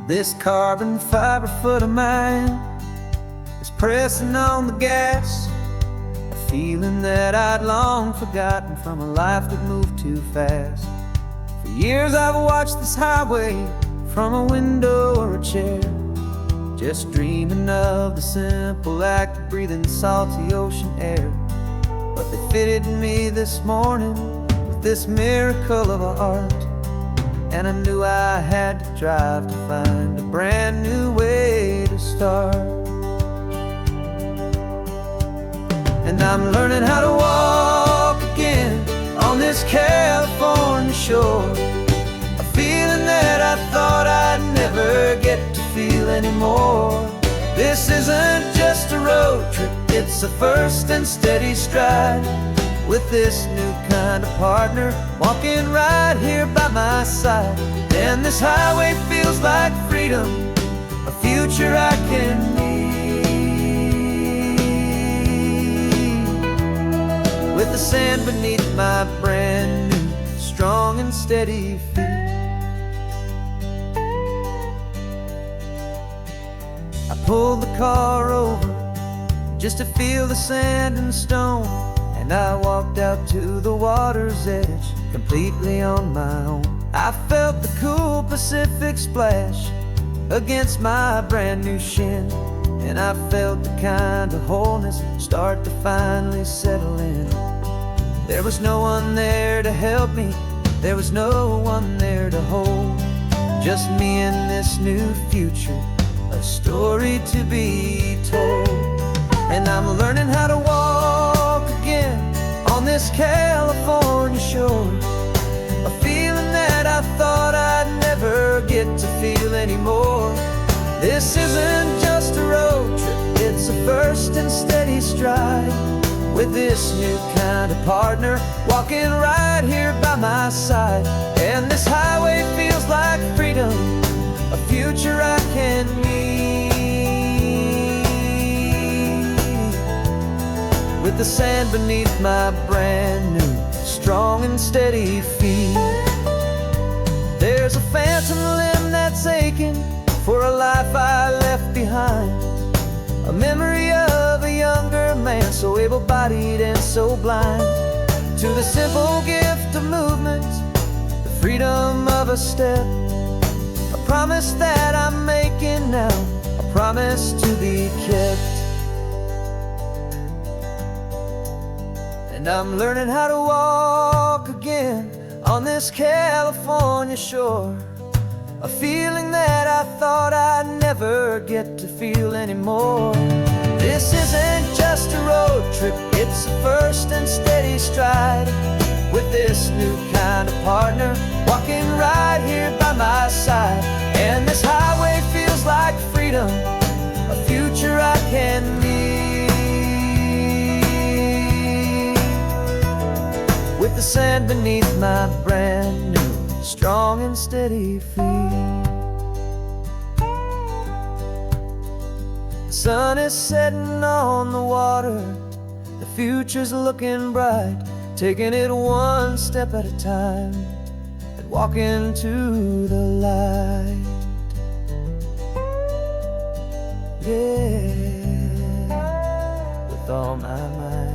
This carbon fiber foot of mine is pressing on the gas, a feeling that I'd long forgotten from a life that moved too fast. For years I've watched this highway from a window or a chair, just dreaming of the simple act of breathing salty ocean air. But they fitted me this morning with this miracle of art, and I knew I had to drive to find a brand new way to start. And I'm learning how to walk again on this California shore, a feeling that I thought I'd never get to feel anymore. This isn't just a road trip, it's a first and steady stride, with this new kind of partner walking right here by my side. And this highway feels like freedom, a future I can need, with the sand beneath my brand new strong and steady feet. I pulled the car over just to feel the sand and stone, and I walked out to the water's edge completely on my own. I felt the cool Pacific splash against my brand new shin, and I felt the kind of wholeness start to finally settle in. There was no one there to help me, there was no one there to hold, just me and this new future, a story to be told. And I'm learning how to walk again on this California shore, a feeling that I thought I'd never get to feel anymore. This isn't just a road trip, it's a first and steady stride, with this new kind of partner walking right here by my side. And this highway feels like freedom, a future I can need, with the sand beneath my brand new strong and steady feet. There's a phantom limb that's aching for a life I left behind, a memory of a younger man so able-bodied and so blind, to the simple gift of movement, the freedom of a step, a promise that I'm making now, a promise to be kept. And I'm learning how to walk again on this California shore, a feeling that I thought I'd never get to feel anymore. This isn't just a road trip, it's a first and steady stride, with this new kind of partner walking right here by my side. And this highway feels like freedom, a future I can need, with the sand beneath my brand new strong and steady feet. The sun is setting on the water, the future's looking bright, taking it one step at a time and walking to the light. Yeah, with all my might.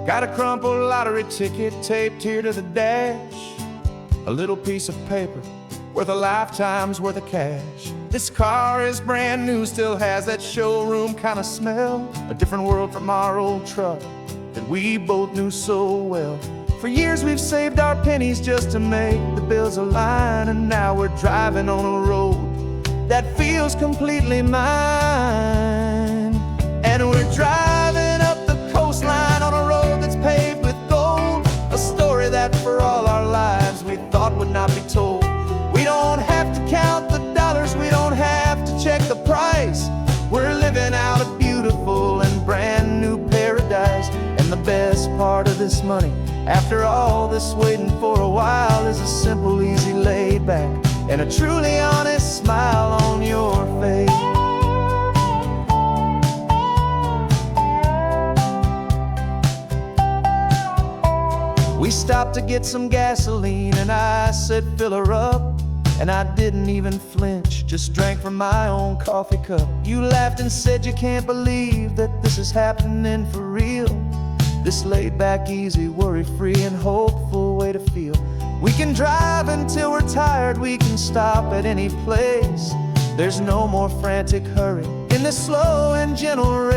Got a crumpled lottery ticket taped here to the dash, a little piece of paper worth a lifetime's worth of cash. This car is brand new, still has that showroom kind of smell, a different world from our old truck that we both knew so well. For years we've saved our pennies just to make the bills align, and now we're driving on a road that feels completely mine. And we're driving up the coastline on a road that's paved with gold, a story that for all our lives we thought would not be told. We don't have to count the dollars, we don't have to check the price, we're living out a beautiful this money. After all this waiting for a while is a simple, easy, laid back, and a truly honest smile on your face. We stopped to get some gasoline and I said fill her up, and I didn't even flinch, just drank from my own coffee cup. You laughed and said you can't believe that this is happening for real. This laid back, easy, worry-free and hopeful way to feel. We can drive until we're tired, we can stop at any place. There's no more frantic hurry in this slow and gentle race.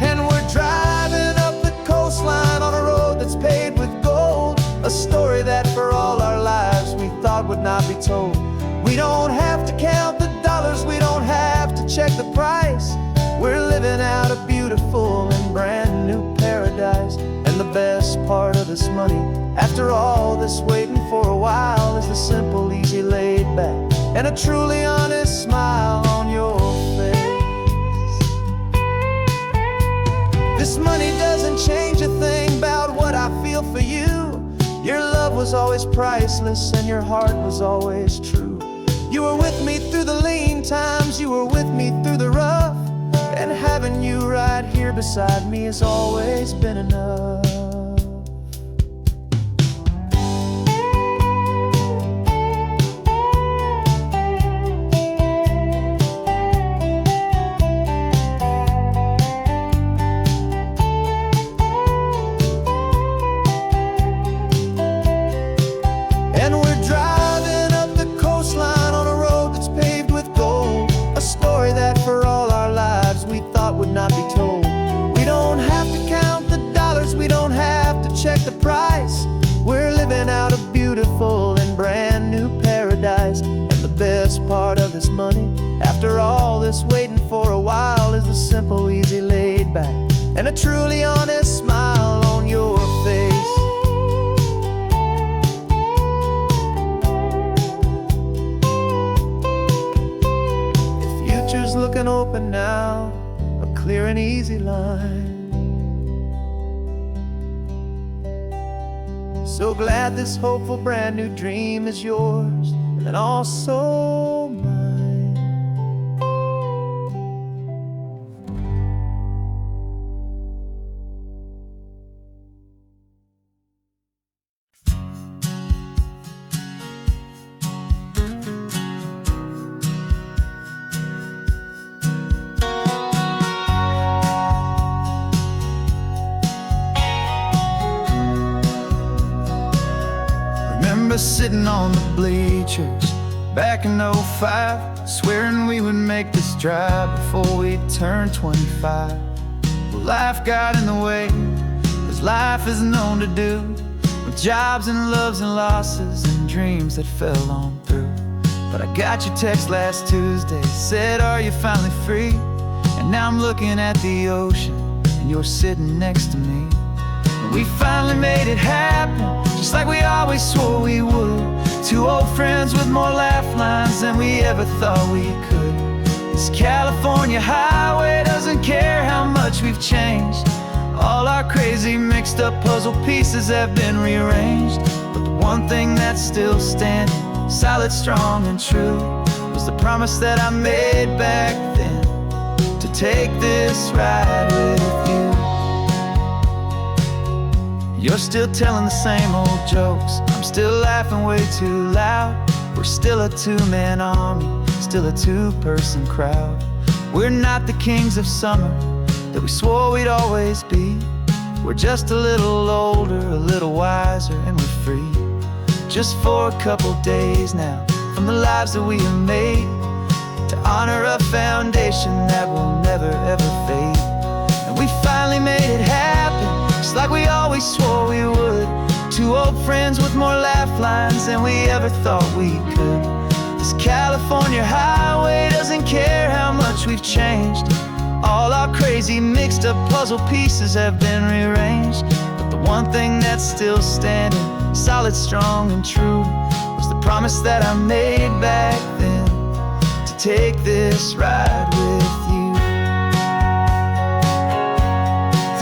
And we're driving up the coastline on a road that's paved with gold, a story that for all our lives we thought would not be told. We don't have to count the dollars, we don't have to check the price. We're living out a beautiful and brand new paradise. And the best part of this money, after all this waiting for a while, is the simple, easy, laid back, and a truly honest smile on your face. This money doesn't change a thing about what I feel for you. Your love was always priceless and your heart was always true. You were with me through the lean times, you were with me through the rough, and having you right here beside me has always been enough. And we're driving up the coastline on a road that's paved with gold, a story that for all our lives we thought would not be told. We don't have to count the dollars, we don't have to check the price. We're living out a beautiful and brand new paradise. And the best part of this money, after all this waiting for a while, is the simple, easy, laid back, and a truly honest smile on your face. The future's looking open now, a clear and easy line. So glad this hopeful brand new dream is yours and also mine. Remember sitting on the bleachers back in '05, swearing we would make this drive before we turned 25. Well, life got in the way, as life is known to do, with jobs and loves and losses and dreams that fell on through. But I got your text last Tuesday, said, are you finally free? And now I'm looking at the ocean, and you're sitting next to me. And we finally made it happen, just like we always swore we would. Two old friends with more laugh lines than we ever thought we could. This California highway doesn't care how much we've changed. All our crazy mixed up puzzle pieces have been rearranged. But the one thing that's still standing, solid, strong and true, was the promise that I made back then, to take this ride with you. You're still telling the same old jokes, I'm still laughing way too loud. We're still a two-man army, still a two-person crowd. We're not the kings of summer that we swore we'd always be. We're just a little older, a little wiser, and we're free. Just for a couple days now, from the lives that we have made, to honor a foundation that will never ever fade. And we finally made it happen, just like we always swore we would. Two old friends with more laugh lines than we ever thought we could. This California highway doesn't care how much we've changed. All our crazy mixed up puzzle pieces have been rearranged. But the one thing that's still standing, solid, strong and true, was the promise that I made back then, to take this ride with you.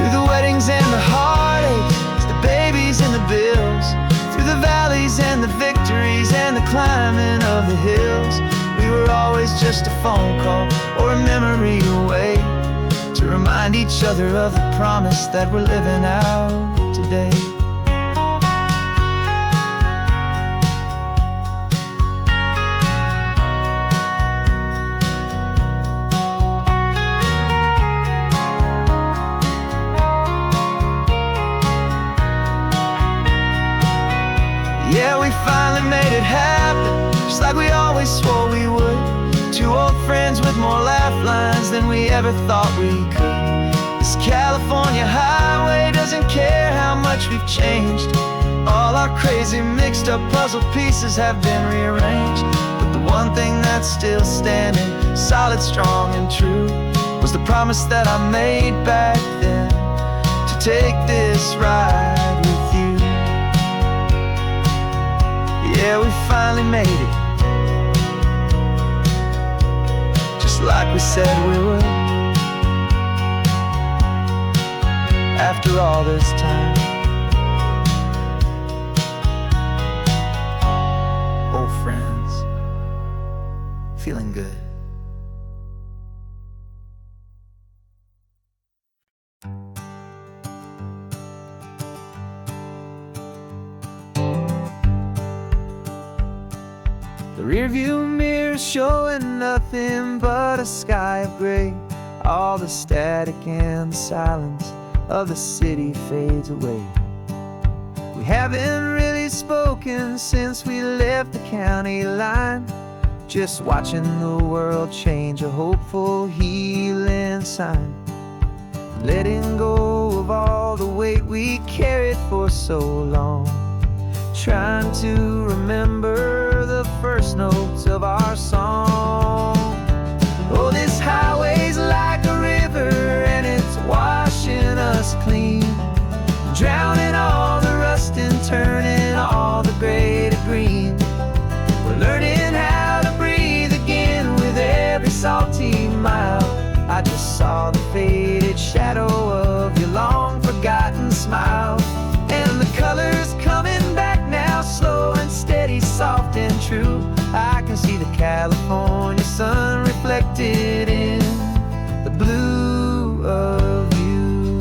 Through the weddings and the heartaches, the babies and the bills, through the valleys and the victories and the climbing of the hills, we were always just a phone call or a memory away, to remind each other of the promise that we're living out today. Yeah, we finally made it happen, just like we always swore we would. Two old friends with more laugh lines than we ever thought we could. This California highway doesn't care how much we've changed. All our crazy mixed up puzzle pieces have been rearranged, but the one thing that's still standing, solid, strong and true, was the promise that I made back then, to take this ride with you. Yeah, we finally made it, just like we said we would. After all this time, old friends, feeling good. The rearview mirror showing nothing but a sky of gray. All the static and the silence of the city fades away. We haven't really spoken since we left the county line, just watching the world change, a hopeful healing sign. Letting go of all the weight we carried for so long, trying to remember the first notes of our song. Oh, this highway's like a river and it's washing us clean, drowning all the rust and turning all the gray to green. We're learning how to breathe again with every salty mile. I just saw the faded shadow of your long forgotten smile, and the colors coming back now, slow and steady, soft and true. I can see the California sun reflected in the blue of you.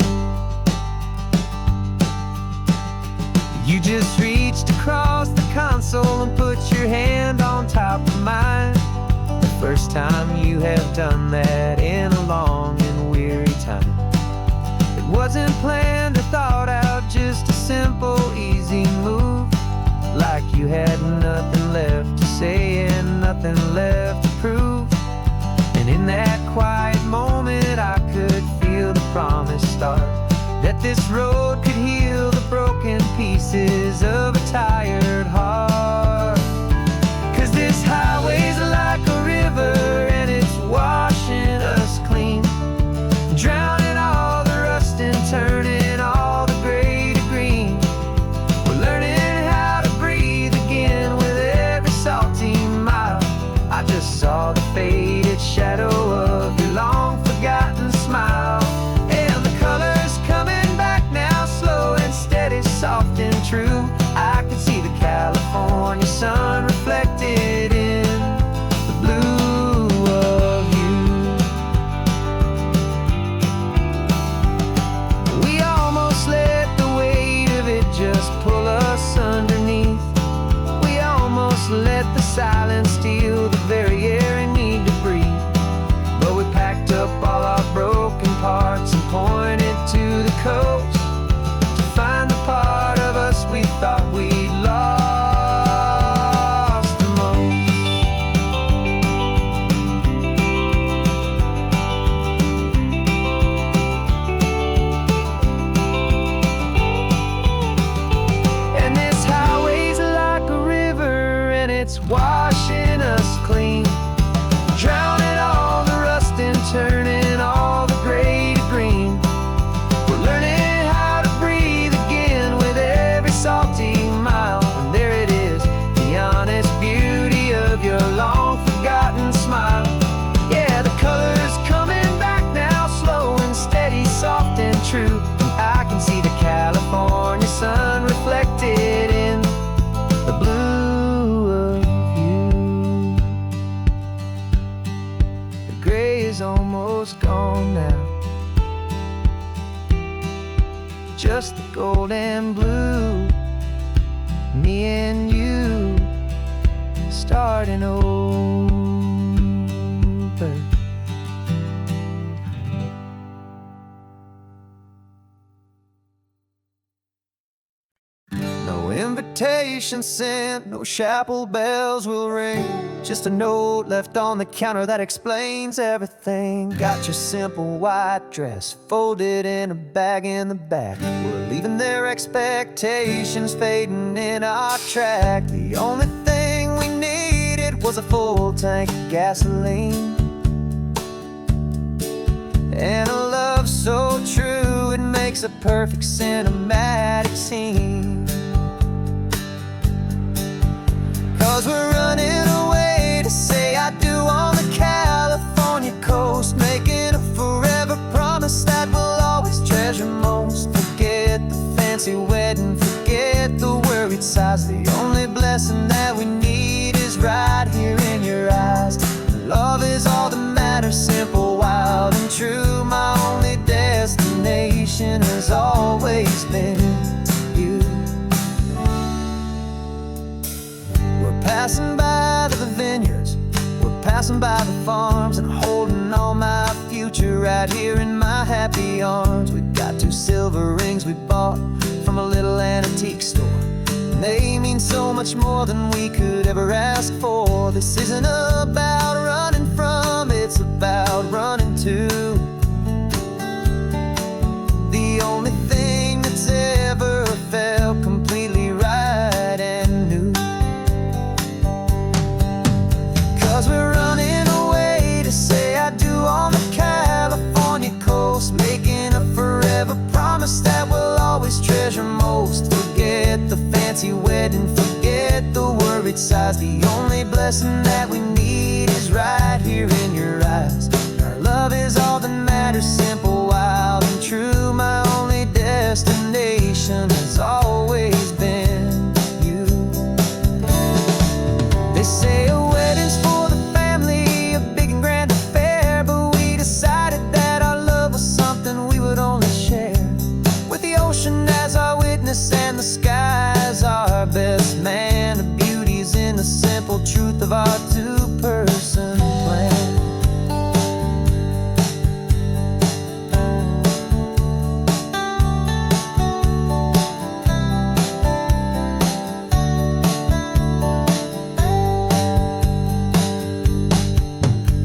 You just reached across the console and put your hand on top of mine. The first time you have done that in a long and weary time. It wasn't planned or thought out, just a simple, easy move. Like you had nothing left to say and nothing left to prove. And in that quiet moment I could feel the promise start, that this road could heal the broken pieces of a tired heart. 'Cause this highway's like a river and it's washing us clean, drowning all the rust and turning all the gray to green. We're learning how to breathe again with every salty mile. I just saw the faded shadow of your long forgotten smile, and the colors coming back now, slow and steady, soft and true. I can see the California sun reflected in the blue of you. We almost let the weight of it just pull us underneath. We almost let the silence steal the very air we need to breathe. But we packed up all our broken parts and pointed to the coast, to find the part of us we thought just the gold and blue. Me and you starting over. No invitation sent, no chapel bells will ring. Just a note left on the counter that explains everything. Got your simple white dress folded in a bag in the back. We're leaving their expectations fading in our track. The only thing we needed was a full tank of gasoline, and a love so true it makes a perfect cinematic scene. 'Cause we're running away to say I do on the California coast, making a forever promise that we'll always treasure most. Forget the fancy wedding, forget the worried sighs. The only blessing that we need is right here in your eyes. Love is all that matters, simple, wild, and true. My only destination has always been you. We're passing by the vineyards, we're passing by the farms, and holding all my future right here in my happy arms. We've got 2 silver rings we bought from a little antique store, and they mean so much more than we could ever ask for. This isn't about running from, it's about running to the only thing that's ever felt completely right and new. 'Cause we're running away to say I do on the California coast, making a forever promise that we'll always treasure most. Forget the fancy wedding, forget the worried sighs. The only blessing that we need is right here in your eyes. Our love is all that matters, simple, wild, and true. My only destination has always been you. They say a wedding's for the family, a big and grand affair, but we decided that our love was something we would only share with the ocean as our witness and the sky as our best man. The beauty's in the simple truth of our 2-person plan.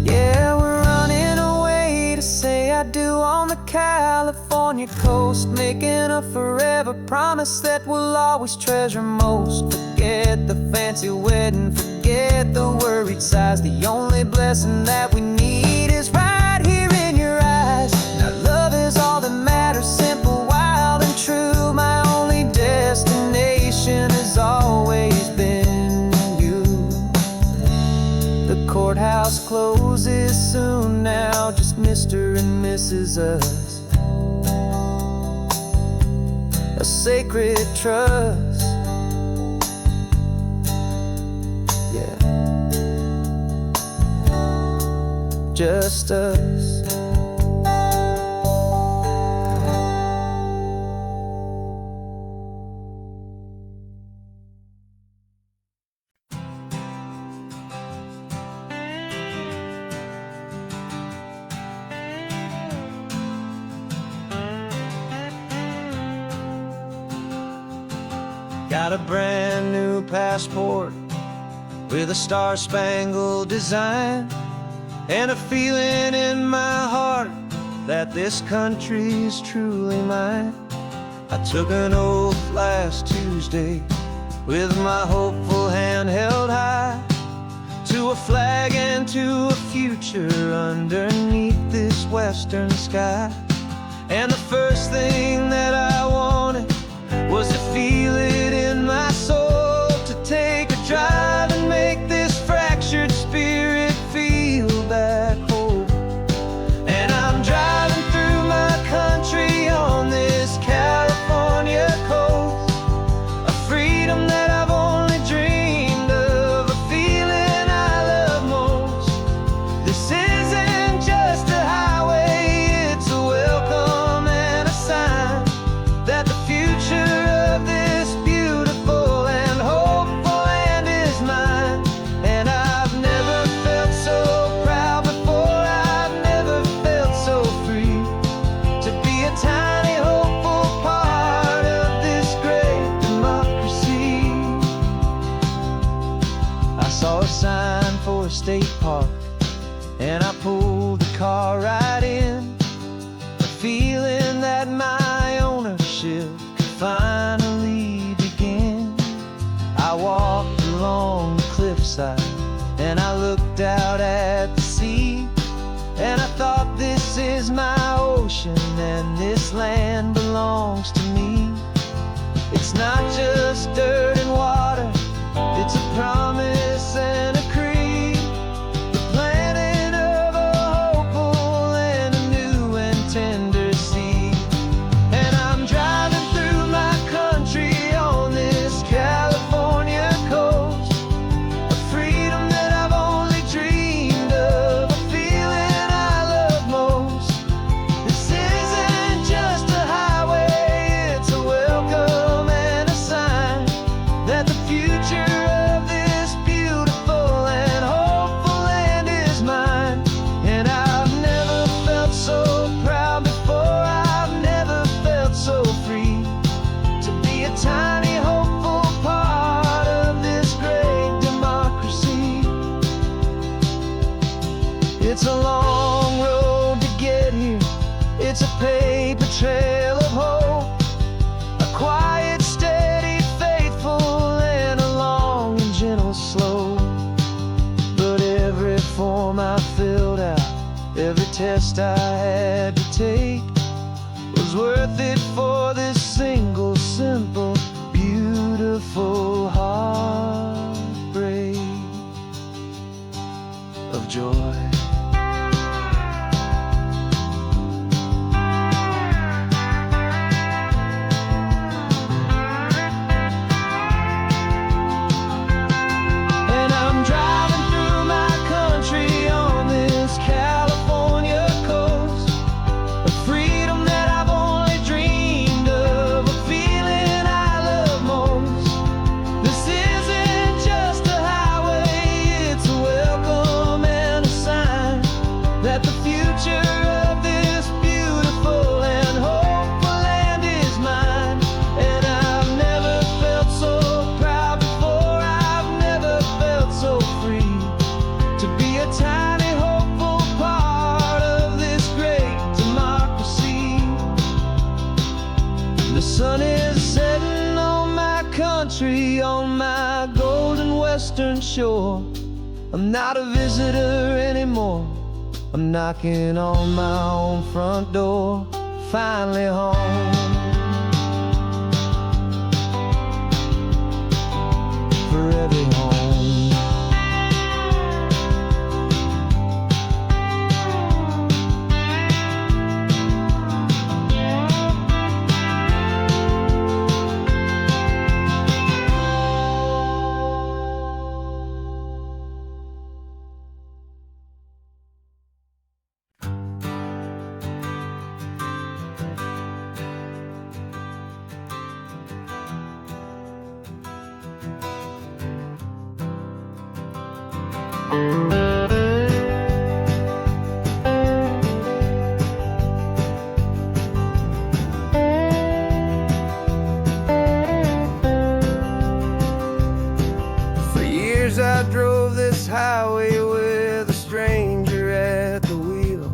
Yeah, we're running away to say I do on the California coast, making a forever promise that we'll always treasure most. Forget the fancy wedding, forget the worried sighs. The only blessing that we need is right here in your eyes. Now love is all that matters, simple, wild, and true. My only destination has always been you. The courthouse closes soon now, just Mr. and Mrs. Us. A sacred trust, yeah, just us. Got a brand new passport with a star-spangled design, and a feeling in my heart that this country's truly mine. I took an oath last Tuesday with my hopeful hand held high, to a flag and to a future underneath this western sky. And the first thing that I wanted was to feel it in my soul, to take a drive and make this fractured spirit feel back home. And I'm driving through my country on this California coast, a freedom that I've only dreamed of, a feeling I love most. This isn't just a highway, it's a welcome and a sign State Park, and I pulled the car right in, a feeling that my ownership could finally begin. I walked along the cliffside and I looked out at the sea, and I thought, this is my ocean and this land belongs to me. It's not just dirt and water, it's a promise and a creed, the planting of a hopeful and a new and tender seed. And I'm driving through my country on this California coast, a freedom that I've only dreamed of, a feeling I love most. This isn't just a highway, it's a welcome and a sign that the future of this beautiful and hopeful land is mine. And I've never felt so proud before, I've never felt so free to be a tiny hopeful part of this great democracy. It's a long road to get here, it's a paper trail of hope, a quiet, steady, faithful, and a long and gentle slope. But every form I filled out, every test I had to take, was worth it for this single, simple, beautiful heartbreak of joy. And I'm driving through my country on this California coast, a freedom that I've only dreamed of, a feeling I love most. This isn't just a highway, it's a welcome and a sign that the future of this beautiful and hopeful land is mine. And I've never felt so proud before, I've never felt so free to be a tiny hopeful part of this great democracy. The sun is setting on my country, on my golden western shore. I'm not a visitor anymore, I'm knocking on my own front door, finally home. Forever home. For years I drove this highway with a stranger at the wheel,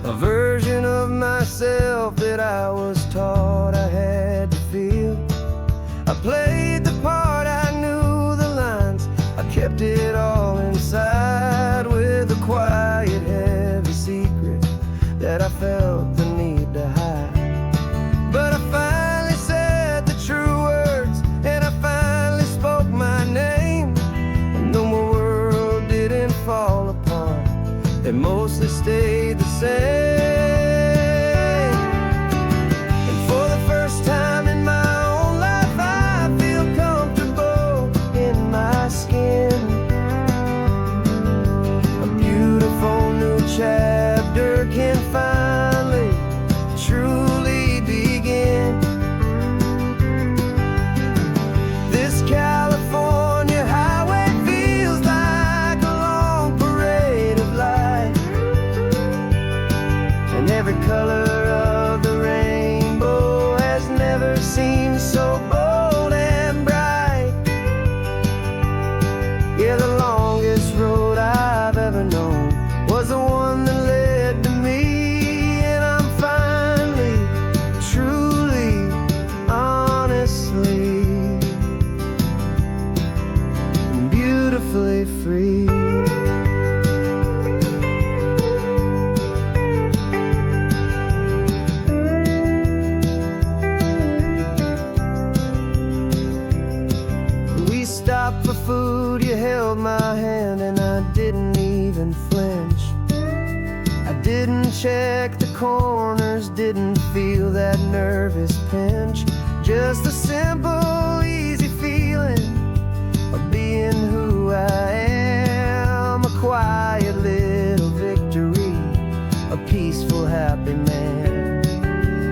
a version of myself that I was taught I had to feel. I played the part, I knew the lines, I kept it all inside with a quiet, heavy secret that I felt the need to hide. But I finally said the true words, and I finally spoke my name, and though my world didn't fall apart, it mostly stayed the same. And for the first time in my own life, I feel comfortable in my skin. A beautiful new chapter can finally truly begin. This California highway feels like a long parade of light, and every color of the rainbow has never seemed so bold and bright. Yeah, the longest road for food, you held my hand and I didn't even flinch. I didn't check the corners, didn't feel that nervous pinch. Just a simple, easy feeling of being who I am. A quiet little victory, a peaceful, happy man.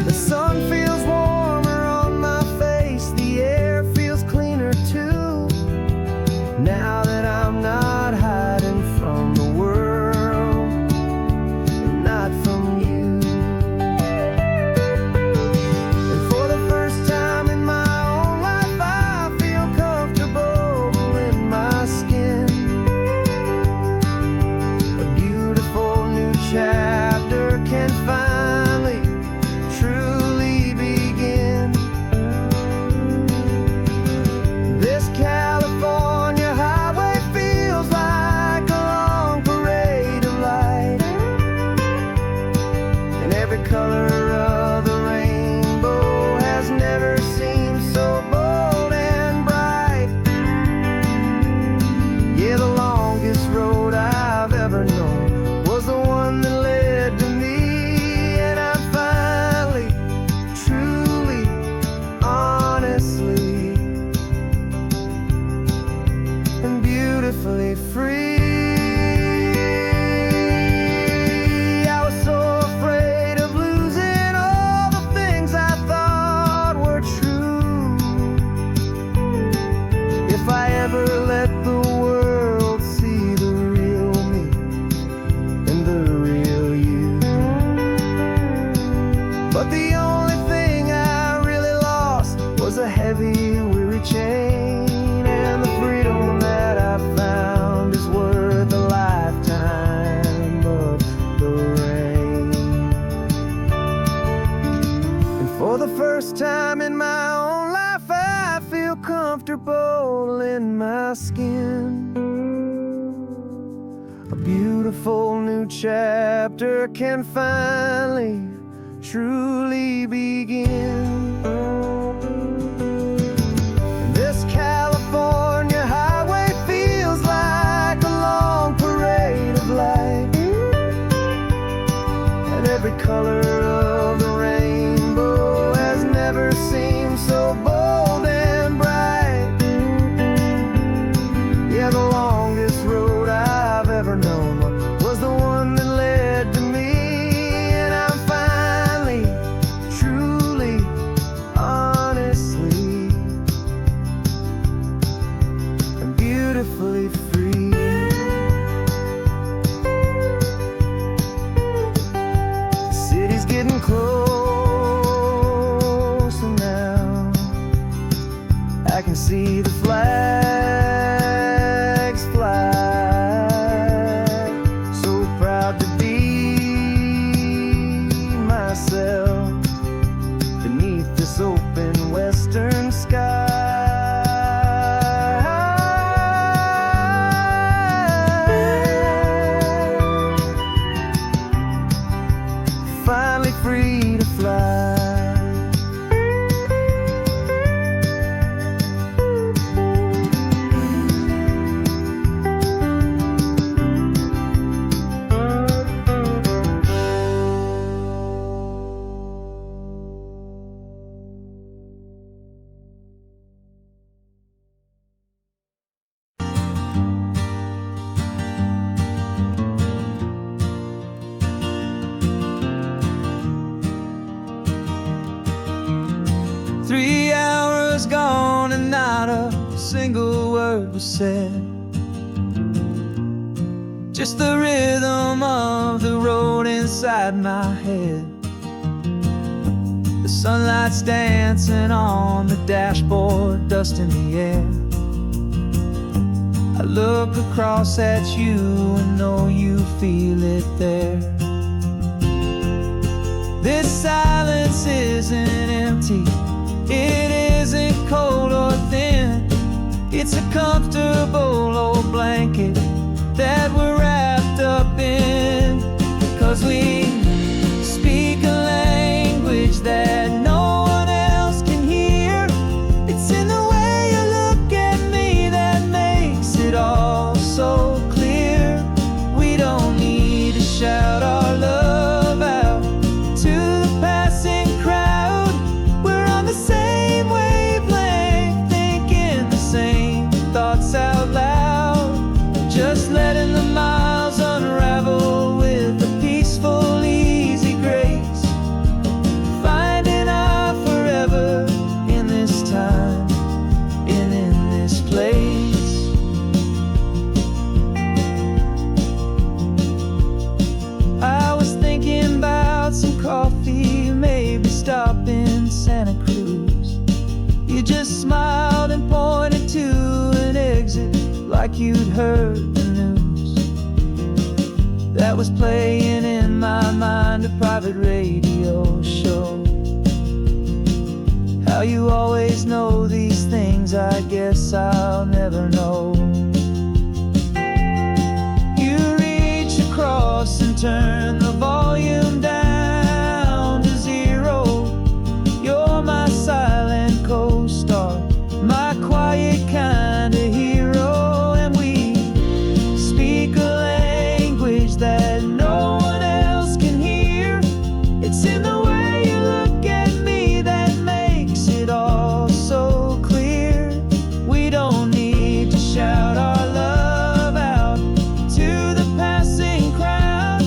The sun feels warmer on my face, the air feels cleaner too. Now that I'm not hiding from the world, and not from you. And for the first time in my own life, I feel comfortable in my skin. A beautiful new chapter can finally, truly begin. This California highway feels like a long parade of light, and every color of the rainbow has never seemed so bold and bright. Yeah, the longest road I've ever known was the one that led to me, and I'm finally, truly, honestly, and beautifully free. I was so afraid of losing all the things I thought were true. If I ever let the world see the real me and the real you. But the only thing I really lost was a heavy, weary chain, and the freedom that I found is worth a lifetime of the rain. And for the first time in my own life, I feel comfortable in my skin. A beautiful new chapter can finally, truly begin. This California highway feels like a long parade of light, and every color of the rainbow has never seemed so bold and bright. Yeah, the longest road I've ever known was the one that led to me, and I'm finally, truly, honestly, and beautifully free. The city's getting closer now. I can see the flags fly. So proud to be myself beneath this open western sky. Finally free to fly. Gone and not a single word was said. Just the rhythm of the road inside my head. The sunlight's dancing on the dashboard, dust in the air. I look across at you and know you feel it there. This silence isn't empty, it isn't cold or thin. It's a comfortable old blanket that we're wrapped up in. 'Cause we speak a language that no one else can hear. It's in the way you look at me that makes just smiled and pointed to an exit, like you'd heard the news. That was playing in my mind, a private radio show. How you always know these things, I guess I'll never know. You reach across and turn the volume down to 0. You're my silent co-star, my quiet kind of hero. And we speak a language that no one else can hear. It's in the way you look at me that makes it all so clear. We don't need to shout our love out to the passing crowd.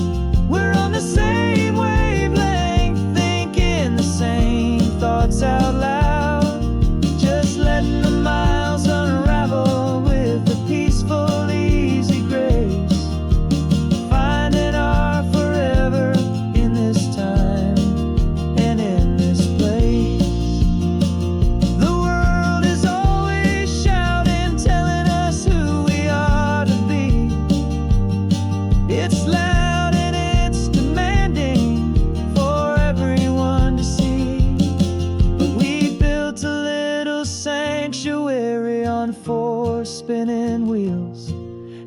We're on the same wavelength, thinking the same thoughts out loud. Just letting the miles unravel with a peaceful, easy grace. Finding our forever in this time and in this place. The world is always shouting, telling us who we are to be. It's loud and it's demanding for everyone to see. But we built a little sanctuary on 4 spinning wheels,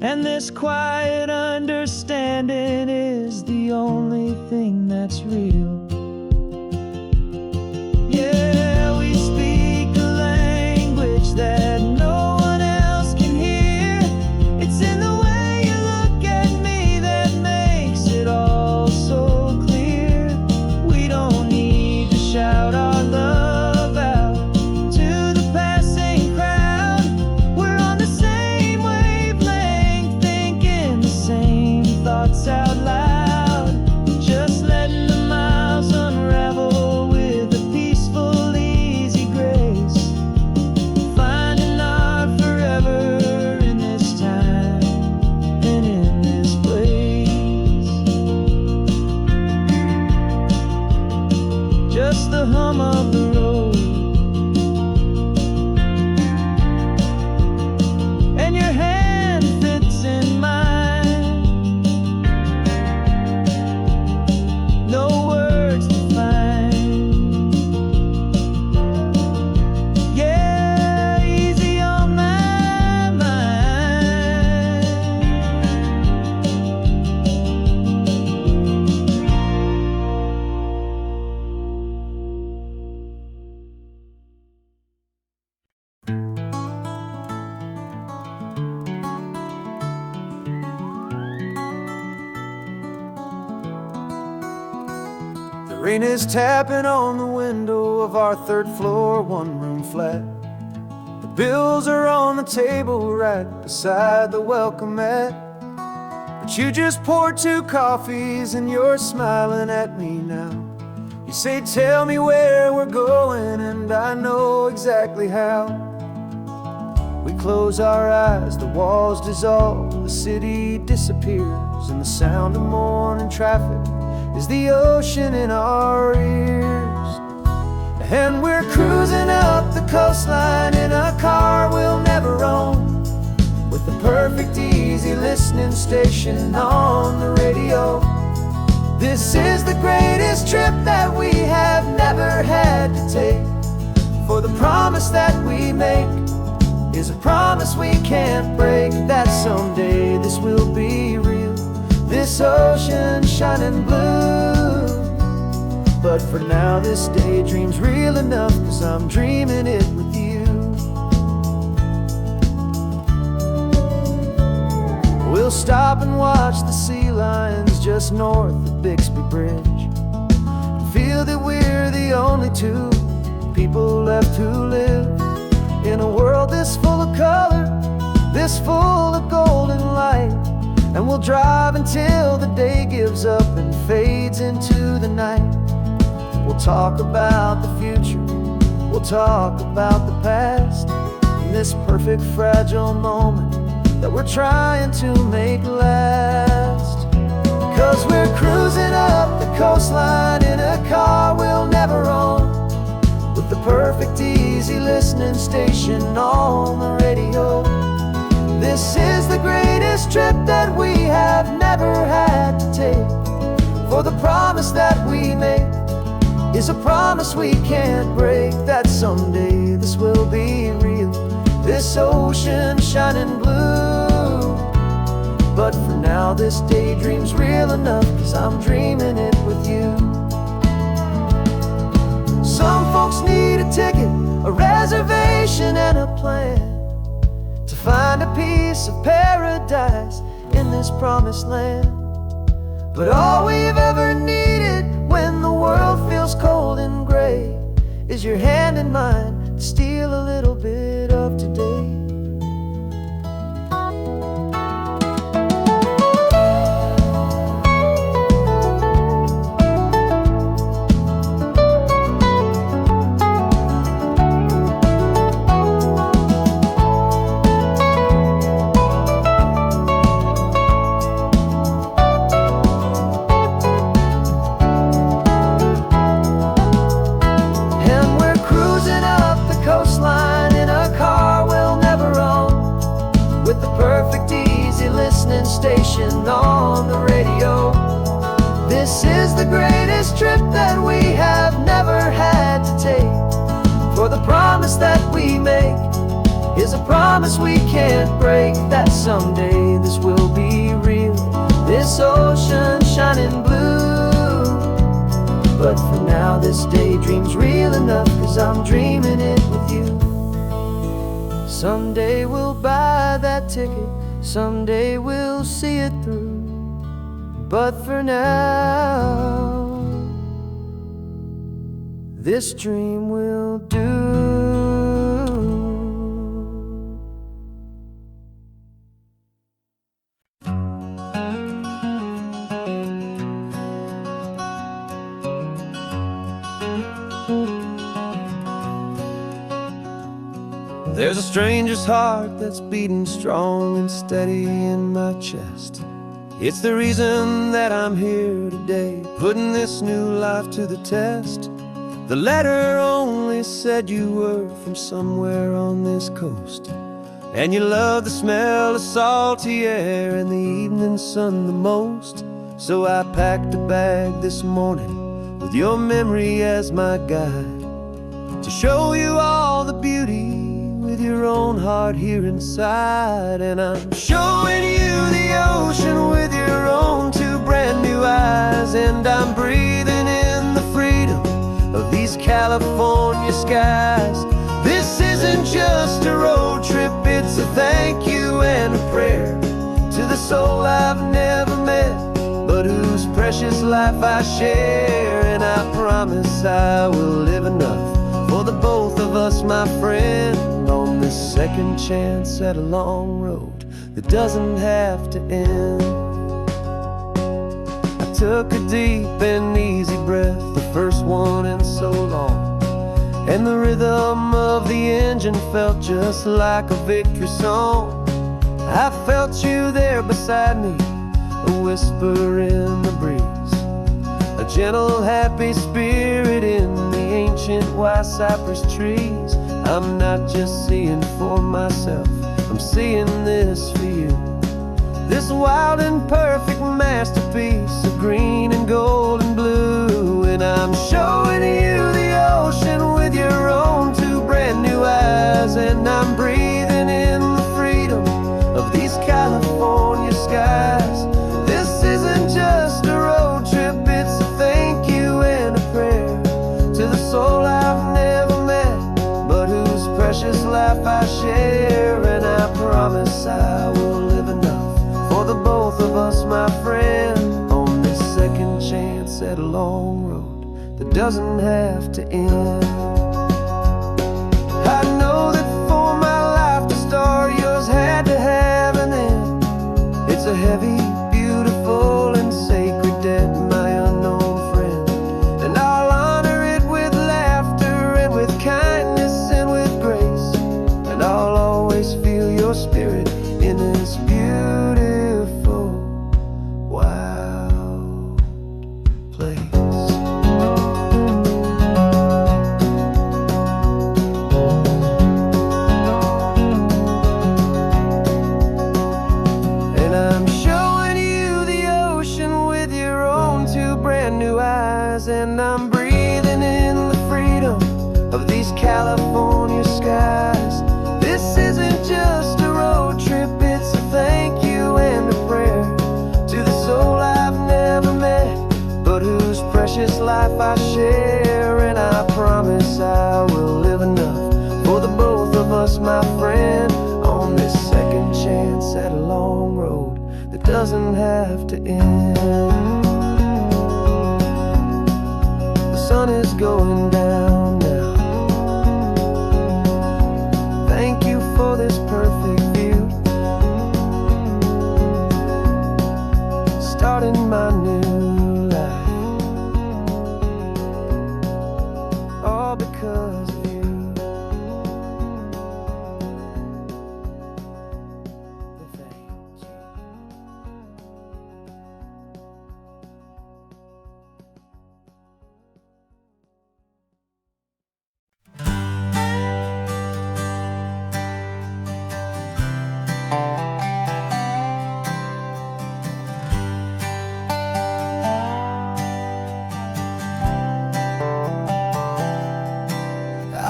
and this quiet understanding is the only thing that's real. Yeah, we speak a language that no one else can hear. It's in the way you look at me that makes it all so clear. We don't need to shout our love out to the passing crowd. We're on the same wavelength, thinking the same thoughts out loud. Just letting the miles unravel with a peaceful, easy grace. Finding our forever in this time and in this place. Just the hum of the road and your hand fits in mine. No words to find. Yeah, easy on my mind. The rain is tapping on the window of our 3rd floor, 1-room flat. The bills are on the table right beside the welcome mat. But you just poured 2 coffees and you're smiling at me now. You say, tell me where we're going, and I know exactly how. We close our eyes, the walls dissolve, the city disappears, and the sound of morning traffic is the ocean in our ears. And we're cruising up the coastline in a car we'll never own, with the perfect easy listening station on the radio. This is the greatest trip that we have never had to take, for the promise that we make is a promise we can't break, that someday this will be real, this ocean shining blue. But for now this daydream's real enough, 'cause I'm dreaming it with you. We'll stop and watch the sea lions just north of Bixby Bridge, feel that we're the only 2 people left who live in a world this full of color, this full of golden light. And we'll drive until the day gives up and fades into the night. We'll talk about the future, we'll talk about the past, in this perfect fragile moment that we're trying to make last. 'Cause we're cruising up the coastline in a car we'll never own, with the perfect easy listening station on the radio. This is the greatest trip that we have never had to take. For the promise that we make is a promise we can't break, that someday this will be real, this ocean shining blue. But for now this daydream's real enough, 'cause I'm dreaming it with you. Some folks need a ticket, a reservation and a plan to find a piece of paradise in this promised land. But all we've ever needed when the world feels cold and gray is your hand in mine to steal a little bit of today. Station on the radio. This is the greatest trip that we have never had to take. For the promise that we make is a promise we can't break, that someday this will be real, this ocean shining blue. But for now this daydream's real enough, 'cause I'm dreaming it with you. Someday we'll buy that ticket, someday we'll see it through. But for now, this dream will do. There's a stranger's heart that's beating strong and steady in my chest. It's the reason that I'm here today, putting this new life to the test. The letter only said you were from somewhere on this coast, and you love the smell of salty air and the evening sun the most. So I packed a bag this morning with your memory as my guide, to show you all the beauty with your own heart here inside. And I'm showing you the ocean with your own two brand new eyes, and I'm breathing in the freedom of these California skies. This isn't just a road trip, it's a thank you and a prayer to the soul I've never met, but whose precious life I share. And I promise I will live enough for the both of us, my friend, on this second chance at a long road that doesn't have to end. I took a deep and easy breath, the first one in so long, and the rhythm of the engine felt just like a victory song. I felt you there beside me, a whisper in the breeze, a gentle happy spirit in the ancient white cypress trees. I'm not just seeing for myself, I'm seeing this for you. This wild and perfect masterpiece of green and gold and blue. And I'm showing you the ocean with your own two brand new eyes, and I'm breathing in the freedom of these California skies. This isn't just a road trip, it's a thank you and a prayer to the soul I've never met, but whose precious life I share. And I promise I will live enough for the both of us, my friend, on this second chance at a long road that doesn't have to end. I know that for my life to start, yours had to have an end. It's a heavy, beautiful, and sacred debt, my unknown friend, and I'll honor it with laughter and with kindness and with grace, and I'll always feel your spirit in this beautiful, wild place. trust, my friend, on this second chance at a long road that doesn't have to end. The sun is going down now. Thank you for this perfect view, starting my new life, all because of you. Thank you.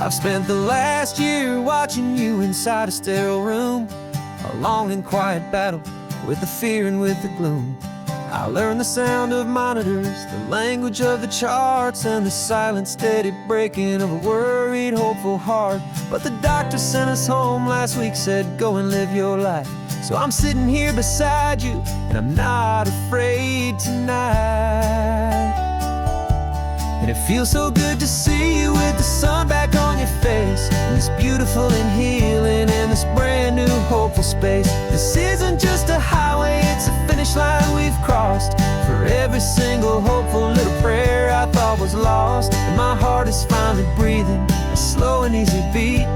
I've spent the last year watching you inside a sterile room, a long and quiet battle with the fear and with the gloom. I learned the sound of monitors, the language of the charts, and the silent, steady breaking of a worried, hopeful heart. But the doctor sent us home last week, said, go and live your life. So I'm sitting here beside you, and I'm not afraid tonight. And it feels so good to see you with the sun back on your face, and this beautiful and healing in this brand new hopeful space. This isn't just a highway, it's a finish line we've crossed. For every single hopeful little prayer I thought was lost, and my heart is finally breathing a slow and easy beat.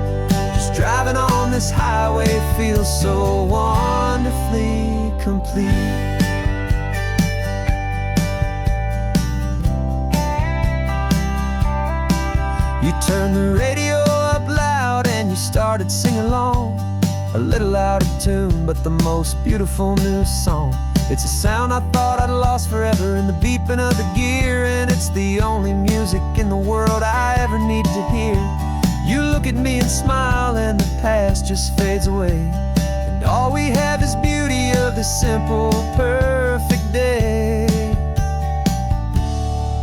Just driving on this highway feels so wonderfully complete. You turned the radio up loud and you started singing along, a little out of tune, but the most beautiful new song. It's a sound I thought I'd lost forever in the beeping of the gear, and it's the only music in the world I ever need to hear. You look at me and smile, and the past just fades away, and all we have is beauty of this simple, perfect day.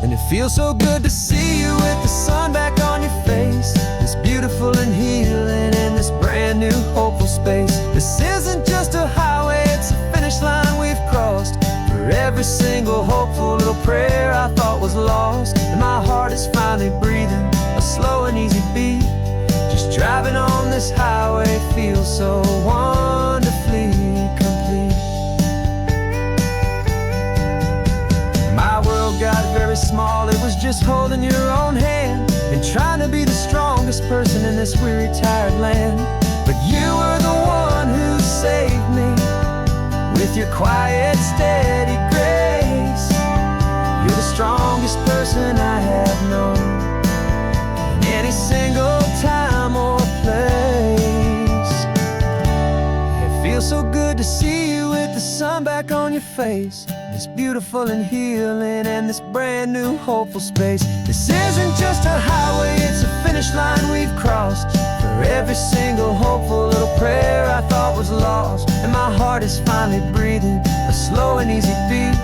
And it feels so good to see you with the sun back on your face, this beautiful and healing in this brand new hopeful space. This isn't just a highway, it's a finish line we've crossed. For every single hopeful little prayer I thought was lost, and my heart is finally breathing a slow and easy beat. Just driving on this highway feels so wonderfully complete. My world got very small, it was just holding your own hand and trying to be the strongest person in this weary, tired land. But you were the one who saved me with your quiet, steady grace. You're the strongest person I have known in any single time or place. It feels so good to see you with the sun back on your face, this beautiful and healing and this brand new hopeful space. This isn't just a highway, it's a finish line we've crossed. For every single hopeful little prayer I thought was lost, and my heart is finally breathing a slow and easy beat.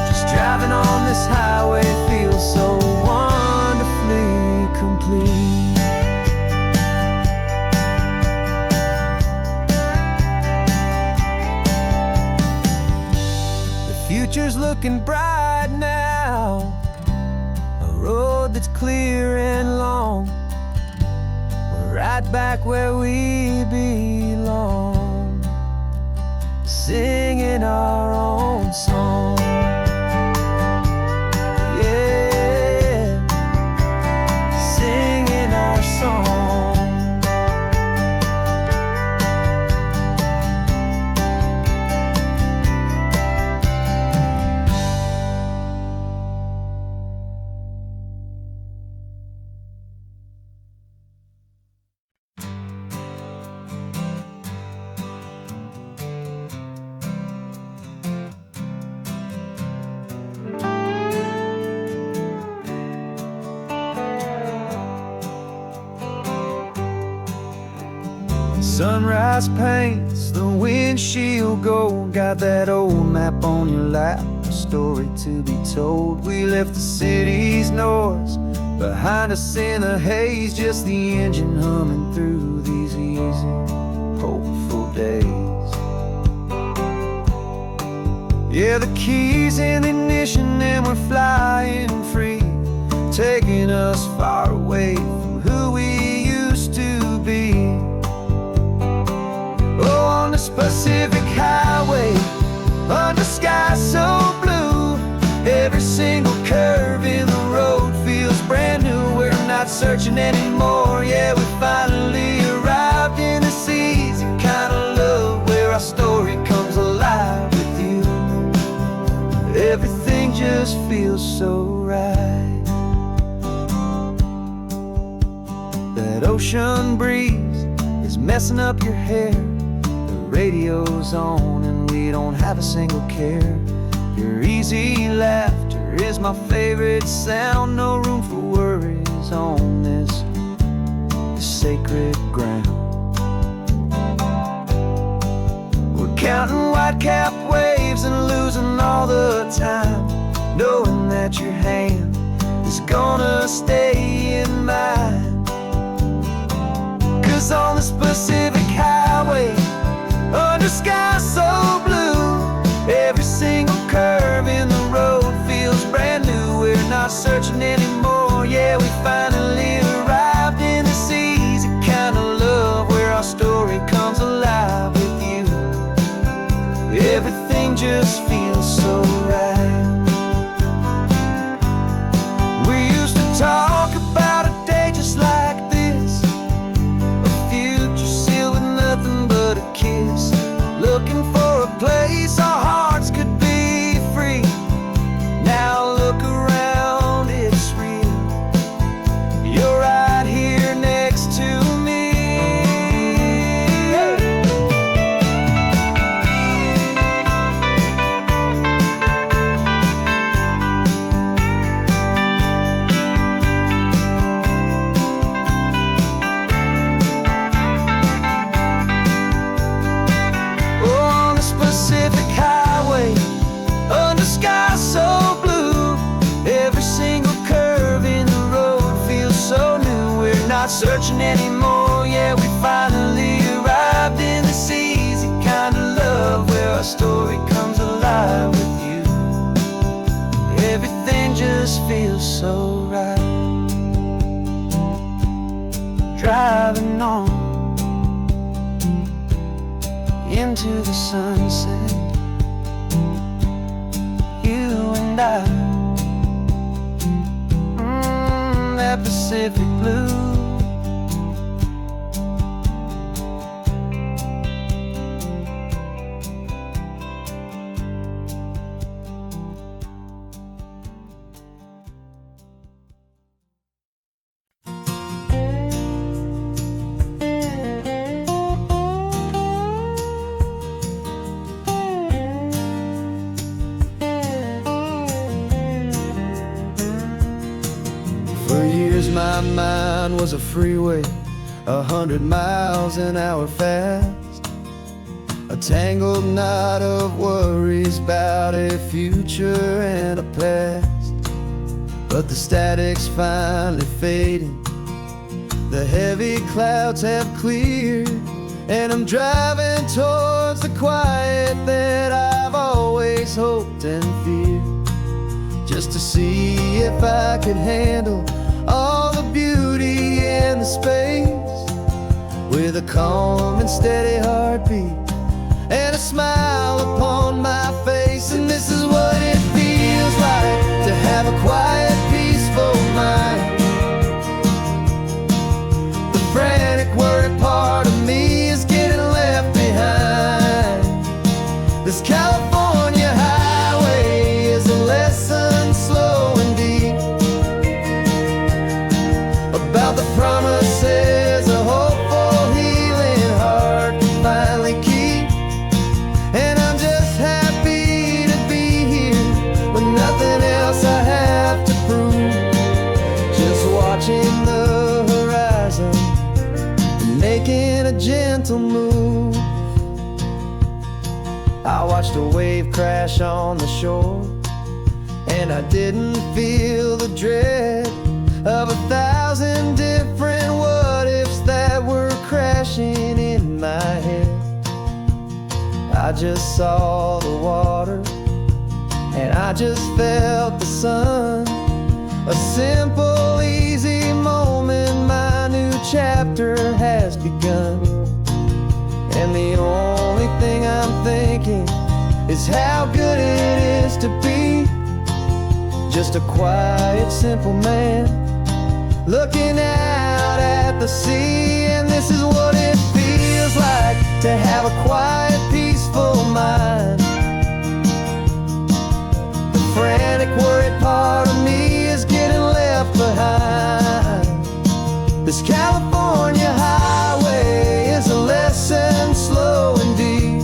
Just driving on this highway feels so wonderfully complete. Future's looking bright now, a road that's clear and long. We're right back where we belong, singing our own song. Yeah, singing our song. Sunrise paints the windshield gold. Got that old map on your lap, a story to be told. We left the city's noise behind us in the haze, just the engine humming through these easy Yeah, the keys in the ignition and we're flying free, taking us far away from who we used to be. Oh, on this Pacific highway, under sky so blue, every single curve in the road feels brand new. We're not searching anymore, yeah, we finally arrived in this easy kind of love where our story comes alive with you. Everything just feels so right. That ocean breeze is messing up your hair, the radio's on and we don't have a single care. Your easy laughter is my favorite sound. No room for worries on this sacred ground. We're counting white-capped waves and losing all the time, knowing that your hand is gonna stay in mine. 'Cause on this Pacific highway, under sky so blue, every single curve in the road feels brand new. We're not searching anymore, yeah, we finally arrived in this easy kind of love where our story comes alive with you. Everything just feels so right. We used to talk about a day just like this, a future sealed with nothing but a kiss, looking for a place our hearts could be free. Now look around, it's real. You're right here next to me. Oh, on this Pacific highway, under sky so blue, every single curve in the road feels so new. We're not searching anymore, yeah, we finally arrived in this easy kind of love where our story comes alive with you. Everything just feels so right. Driving on into the sunset, you and I, that Pacific blue. For years my mind was a freeway, 100 miles an hour fast, a tangled knot of worries about a future and a past. But the static's finally fading, the heavy clouds have cleared, and I'm driving towards the quiet that I've always hoped and feared, just to see if I could handle all the beauty and the space, with a calm and steady heartbeat and a smile upon my face. And this is what it feels like to have a quiet, peaceful mind. The frantic, worried part of me is getting left behind. This California highway is a lesson slow and deep about the promises a hopeful, healing heart can finally keep. And I'm just happy to be here with nothing else I have to prove, just watching the horizon and making a gentle move. I watched a wave crash on the shore, and I didn't feel the dread of 1,000 different what-ifs that were crashing in my head. I just saw the water and I just felt the sun. A simple, easy moment, my new chapter has begun. And the only thing I'm thinking is how good it is to be just a quiet, simple man looking out at the sea. And this is what it feels like to have a quiet, peaceful mind. The frantic, worried part of me is getting left behind. This California highway is a lesson, slow and deep,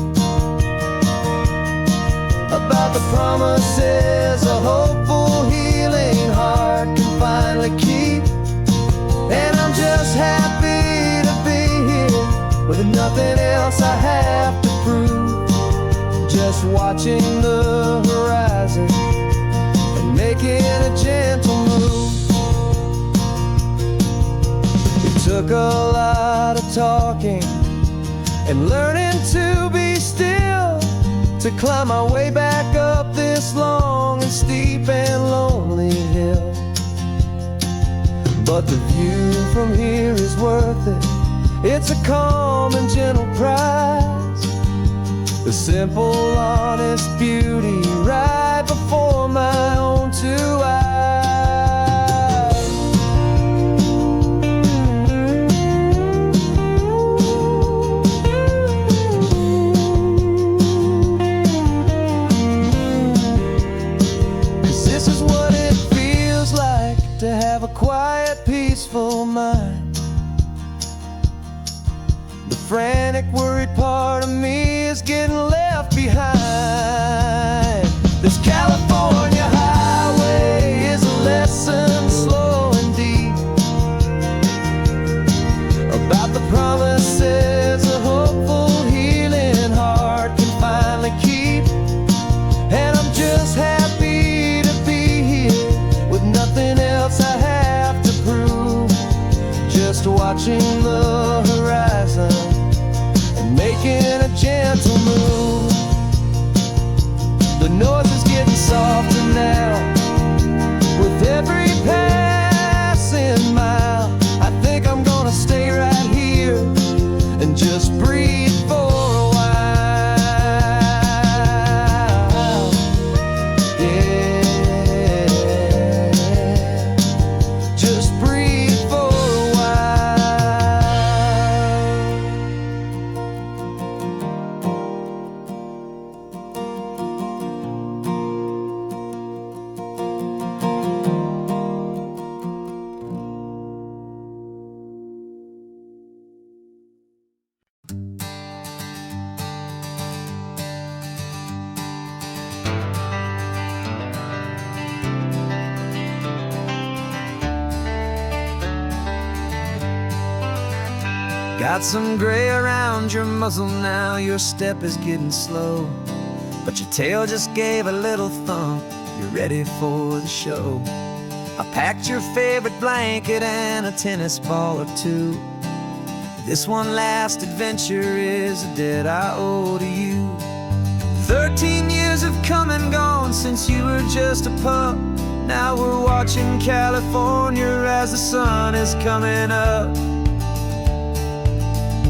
about the promises a hopeful, healing heart can finally keep. And I'm just happy to be here with nothing else I have to prove, just watching the horizon and making a gentle move. It took a lot of talking and learning to be still to climb my way back up this long and steep and lonely hill. But the view from here is worth it. It's a calm and gentle prize, the simple, honest beauty right before my own two eyes. 'Cause this is what it feels like to have a quiet, peaceful mind. The frantic, worried part of me is getting left behind. This California highway is a lesson, slow and deep, about the promises a hopeful, healing heart can finally keep. And I'm just happy to be here with nothing else I have to prove, just watching the horizon and making a gentle move. The noise is getting softer now with every passing mile. I think I'm gonna stay right here and just breathe for a while. Yeah, just breathe for a while. Got some gray around your muzzle now, your step is getting slow, but your tail just gave a little thump, you're ready for the show. I packed your favorite blanket and a tennis ball or two. This one last adventure is a debt I owe to you. 13 years have come and gone since you were just a pup. Now we're watching California as the sun is coming up.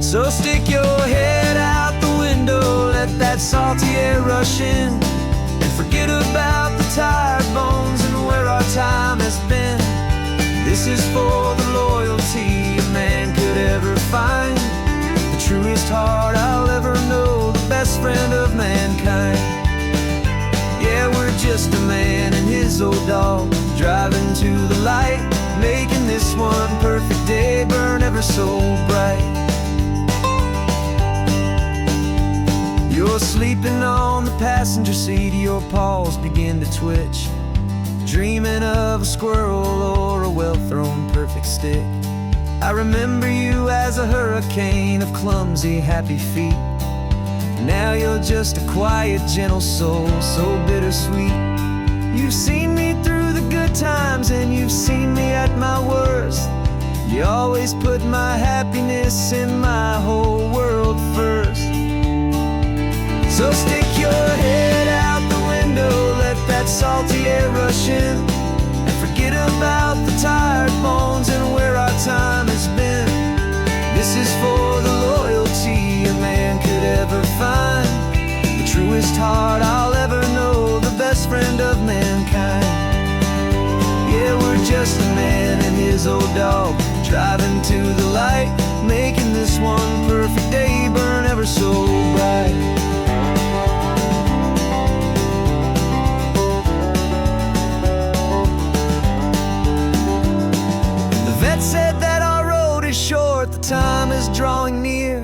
So stick your head out the window, let that salty air rush in, and forget about the tired bones and where our time has been. This is for the loyalty a man could ever find, the truest heart I'll ever know, the best friend of mankind. Yeah, we're just a man and his old dog, driving to the light, making this one perfect day burn ever so bright. You're sleeping on the passenger seat, your paws begin to twitch, dreaming of a squirrel or a well-thrown perfect stick. I remember you as a hurricane of clumsy, happy feet. Now you're just a quiet, gentle soul, so bittersweet. You've seen me through the good times and you've seen me at my worst. You always put my happiness in my whole world first. So stick your head out the window, let that his old dog, driving to the light, making this one perfect day burn ever so bright. The vet said that our road is short, the time is drawing near,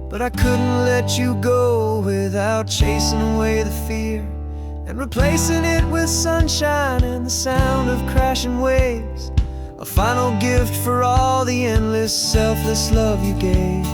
but I couldn't let you go without chasing away the fear and replacing it with sunshine and the sound of crashing waves. A final gift for all the endless, selfless love you gave.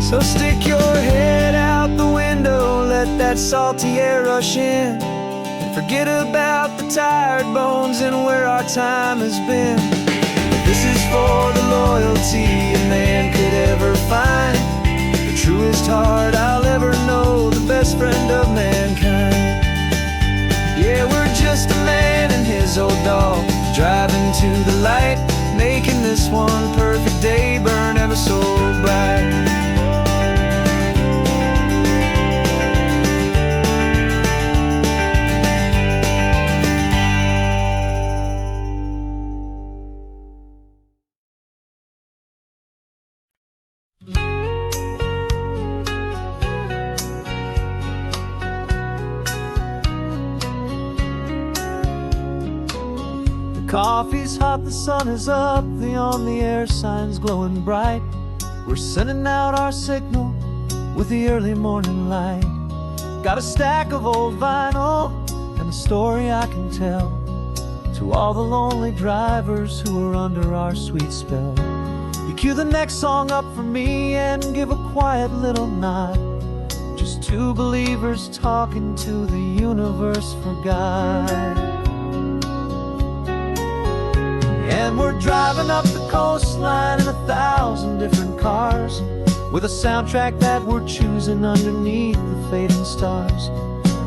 So stick your head out the window, let that salty air rush in, and forget about the tired bones and where our time has been. This is for the loyalty a man could ever find, the truest heart I'll ever know, the best friend of mankind. Yeah, we're just a man and his old dog, driving to the light, making this one perfect day burn ever so bright. Coffee's hot, the sun is up, the on the air sign's glowing bright. We're sending out our signal with the early morning light. Got a stack of old vinyl and a story I can tell to all the lonely drivers who are under our sweet spell. You cue the next song up for me and give a quiet little nod. Just two believers talking to the universe for God. And we're driving up the coastline in 1,000 different cars, with a soundtrack that we're choosing underneath the fading stars.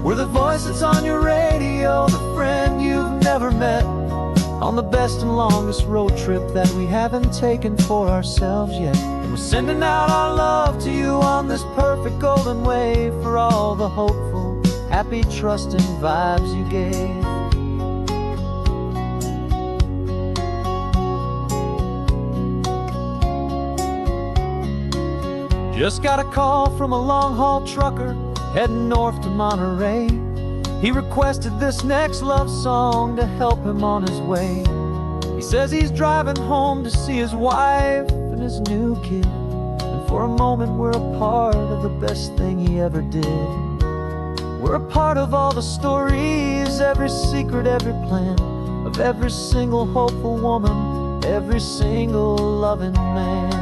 We're the voice that's on your radio, the friend you've never met, on the best and longest road trip that we haven't taken for ourselves yet. And we're sending out our love to you on this perfect golden wave, for all the hopeful, happy, trusting vibes you gave. Just got a call from a long-haul trucker heading north to Monterey. He requested this next love song to help him on his way. He says he's driving home to see his wife and his new kid, and for a moment we're a part of the best thing he ever did. We're a part of all the stories, every secret, every plan, of every single hopeful woman, every single loving man.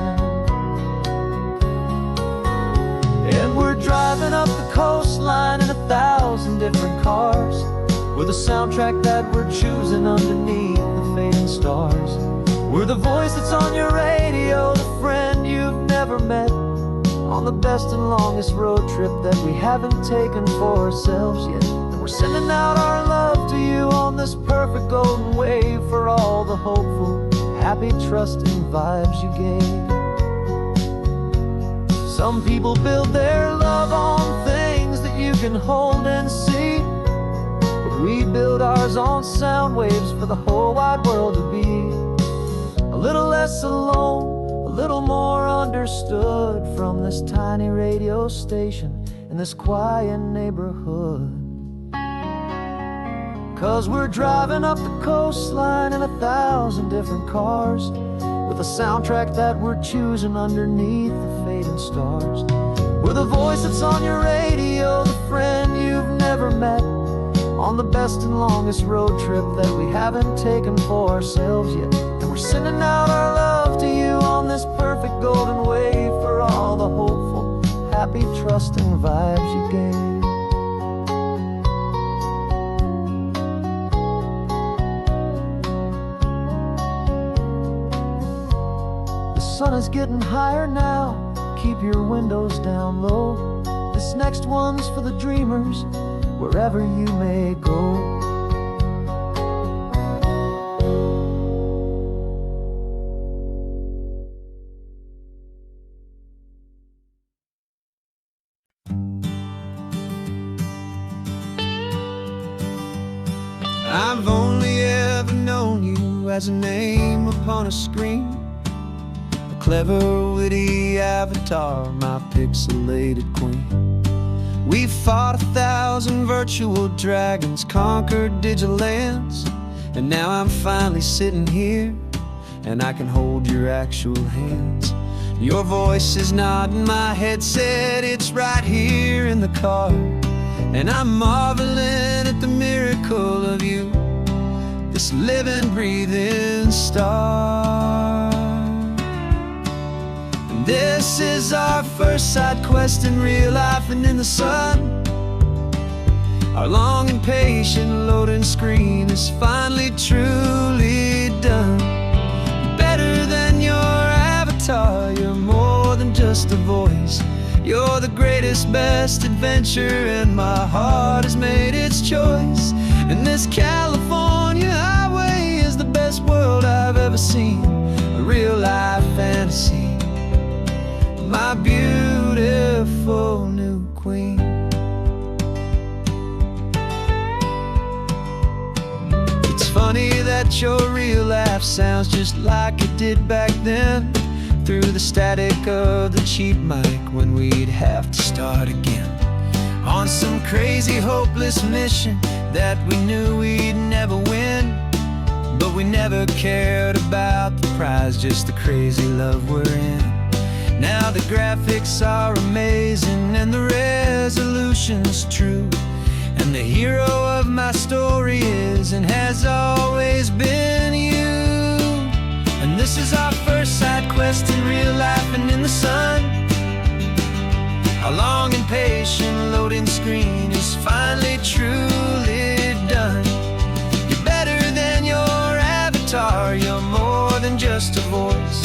And we're driving up the coastline in 1,000 different cars, with a soundtrack that we're choosing underneath the fading stars. We're the voice that's on your radio, the friend you've never met, on the best and longest road trip that we haven't taken for ourselves yet. And we're sending out our love to you on this perfect golden wave, for all the hopeful, happy, trusting vibes you gave. Some people build their love on things that you can hold and see, but we build ours on sound waves for the whole wide world to be a little less alone, a little more understood, from this tiny radio station in this quiet neighborhood. 'Cause we're driving up the coastline in 1,000 different cars, with a soundtrack that we're choosing underneath the fading stars. We're the voice that's on your radio, the friend you've never met, on the best and longest road trip that we haven't taken for ourselves yet. And we're sending out our love to you on this perfect golden wave, for all the hopeful, happy, trusting vibes you gave. The sun is getting higher now, keep your windows down low. This next one's for the dreamers wherever you may go. I've only ever known you as a name upon a screen, a clever, witty avatar, my pixelated queen. We fought 1,000 virtual dragons, conquered digital lands, and now I'm finally sitting here, and I can hold your actual hands. Your voice is not in my headset, it's right here in the car, and I'm marveling at the miracle of you, this living, breathing star. And this is our first side quest in real life and in the sun. Our long and patient loading screen is finally truly done. Better than your avatar, you're more than just a voice. You're the greatest, best adventure, and my heart has made its choice. And this California highway is the best world I've ever seen, a real life fantasy, my beautiful new queen. It's funny that your real life sounds just like it did back then, through the static of the cheap mic when we'd have to start again, on some crazy hopeless mission that we knew we'd never win. But we never cared about the prize, just the crazy love we're in. Now the graphics are amazing and the resolution's true, and the hero of my story is and has always been you. And this is our first side quest in real life and in the sun. Our long and patient loading screen is finally truly done. You're better than your avatar, you're more than just a voice.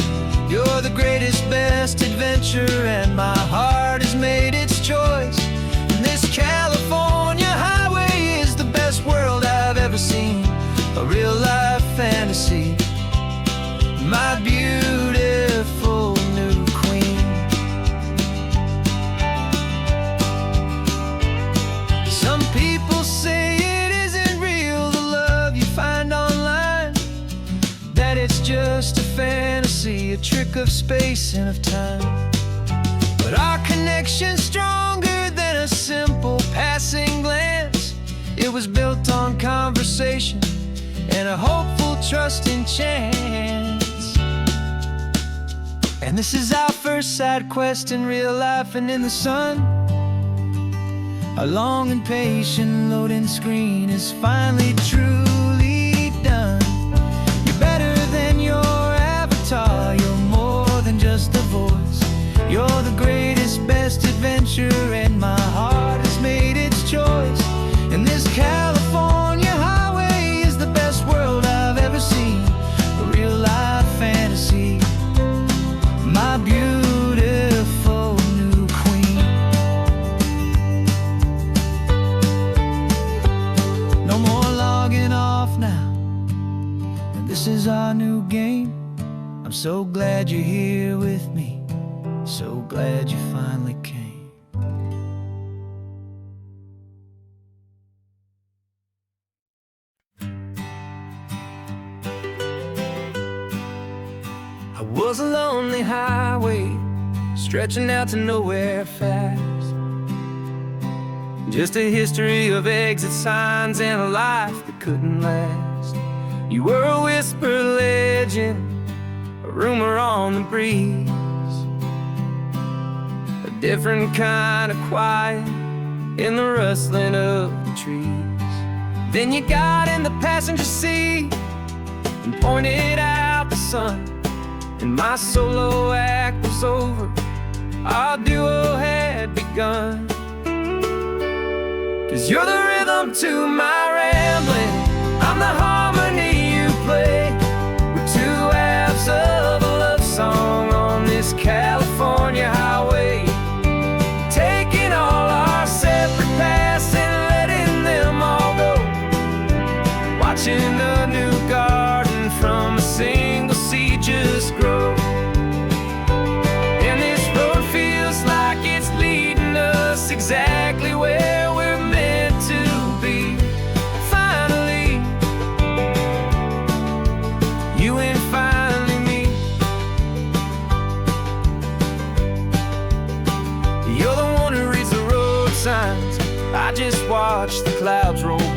You're the greatest, best adventure, and my heart has made its choice. And this California highway is the best world I've ever seen, a real life fantasy, my beautiful new queen. Some people say it isn't real, the love you find online, that it's just a fantasy, a trick of space and of time. But our connection's stronger than a simple passing glance. It was built on conversation and a hopeful, trusting chance. And this is our first side quest in real life and in the sun. Our long and patient loading screen is finally truly done. You're better than your avatar, you're more than just a voice. You're the greatest, best adventure, and my heart has made its choice. And this California highway is the best world I've ever seen, a real life fantasy, my beautiful new queen. No more logging off now, and this is our new game. I'm so glad you're here with me, so glad you finally came. I was a lonely highway, stretching out to nowhere fast. Just a history of exit signs and a life that couldn't last. You were a whisper legend, a rumor on the breeze, a different kind of quiet in the rustling of the trees. Then you got in the passenger seat and pointed out the sun, and my solo act was over, our duo had begun. 'Cause you're the rhythm to my rambling, I'm the harmony you play. We're two halves of a love song on this California highway, taking all our separate paths and letting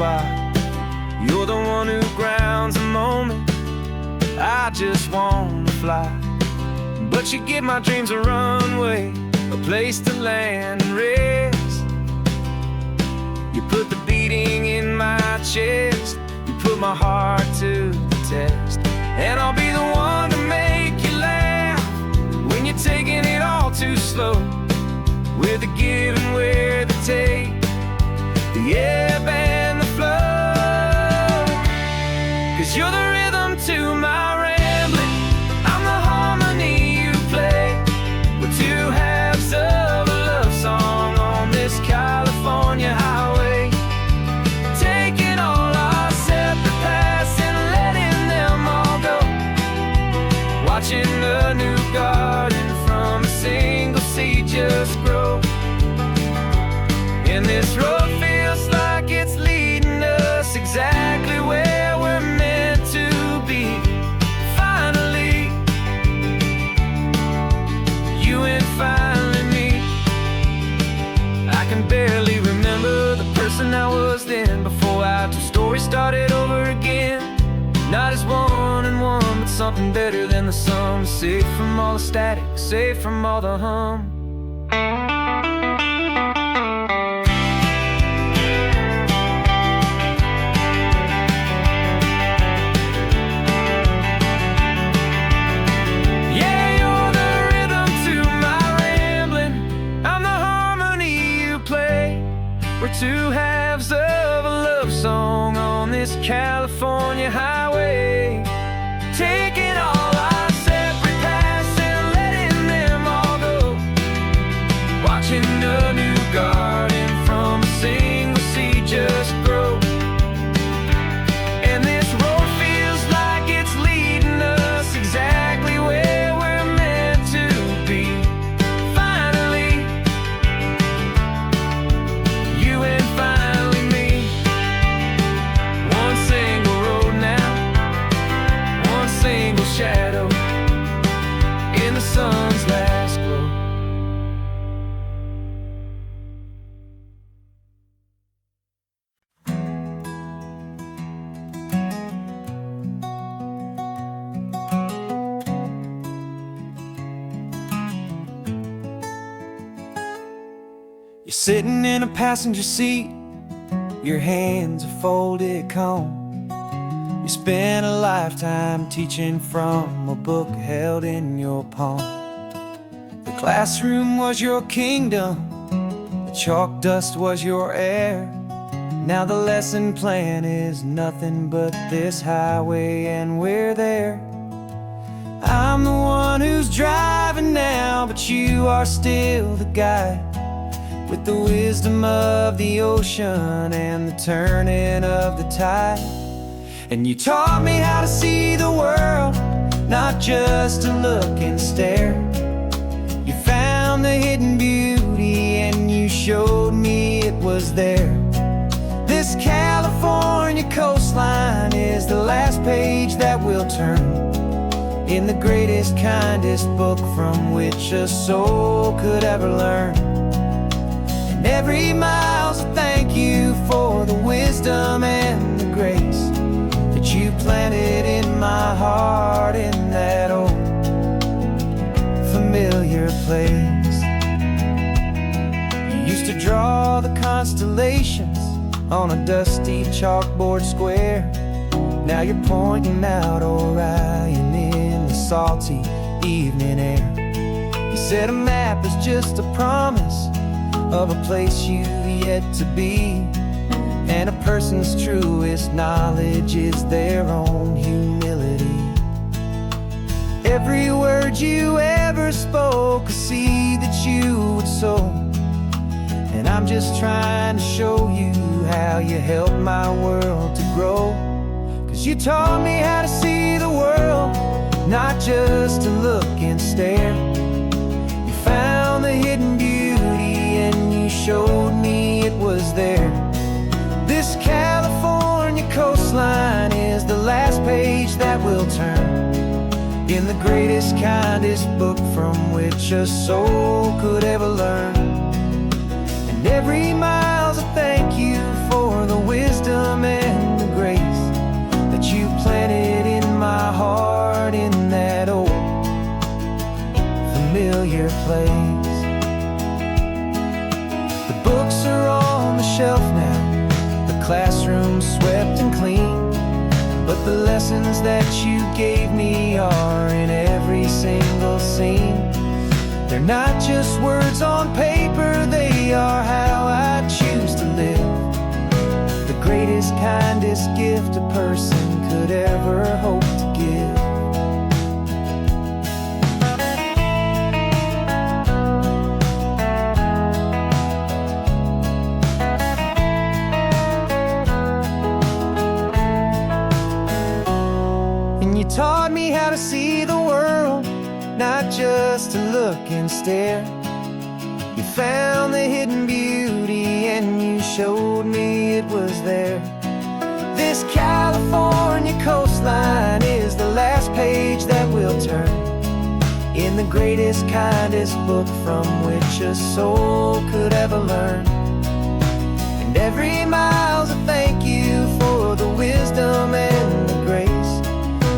spot. You're the one who grounds the moment. I just wanna fly, but you give my dreams a runway, a place to land and rest. You put the beating in my chest, you put my heart to the test. And I'll be the one to make you laugh when you're taking it all too slow, with the give and with the take, the ebb and the flow. 'Cause you're the rhythm to my rambling, I'm the harmony you play. We're two halves of a love song on this California highway, taking all our separate paths and letting them all go, watching the new garden from a single seed just grow. And this road feels like it's leading us exactly where we're meant to be. Finally, you and finally me. I can barely remember the person I was then, before our two stories started over again. Not as one and one, but something better than the sum. Safe from all the static, safe from all the hum. Two halves of a love song on this California highway, taking all our separate paths and letting them all go, watching a new garden from a single seed just grow. And this road feels like it's leading us exactly where we're meant to be. Finally, you and finally me. One single road now, one single shadow in the sun's last glow. You're sitting in a passenger seat, your hands are folded calm. You spent a lifetime teaching from a book held in your palm. The classroom was your kingdom, the chalk dust was your air. Now the lesson plan is nothing but this highway, and we're there. I'm the one who's driving now, but you are still the guide, with the wisdom of the ocean and the turning of the tide. And you taught me how to see the world, not just to look and stare. You found the hidden beauty and you showed me it was there. This California coastline is the last page that we'll turn in the greatest, kindest book from which a soul could ever learn. Every mile's a thank you for the wisdom and the grace that you planted in my heart in that old familiar place. You used to draw the constellations on a dusty chalkboard square. Now you're pointing out Orion in the salty evening air. You said a map is just a promise of a place you've yet to be, and a person's truest knowledge is their own humility. Every word you ever spoke, a seed that you would sow, and I'm just trying to show you how you helped my world to grow. 'Cause you taught me how to see the world, not just to look and stare. You found the hidden beauty and you showed me it was there. This California coastline is the last page that we'll turn in the greatest, kindest book from which a soul could ever learn. And every mile's a thank you for the wisdom lessons that you gave me are in every single scene. They're not just words on paper, they are how I choose to live. The greatest, kindest gift a person could ever hope to give. And you taught me how to see the world, not just to look and stare. You found the hidden beauty and you showed me it was there. This California coastline is the last page that we'll turn in the greatest, kindest book from which a soul could ever learn. And every mile's a thank you for the wisdom and the grace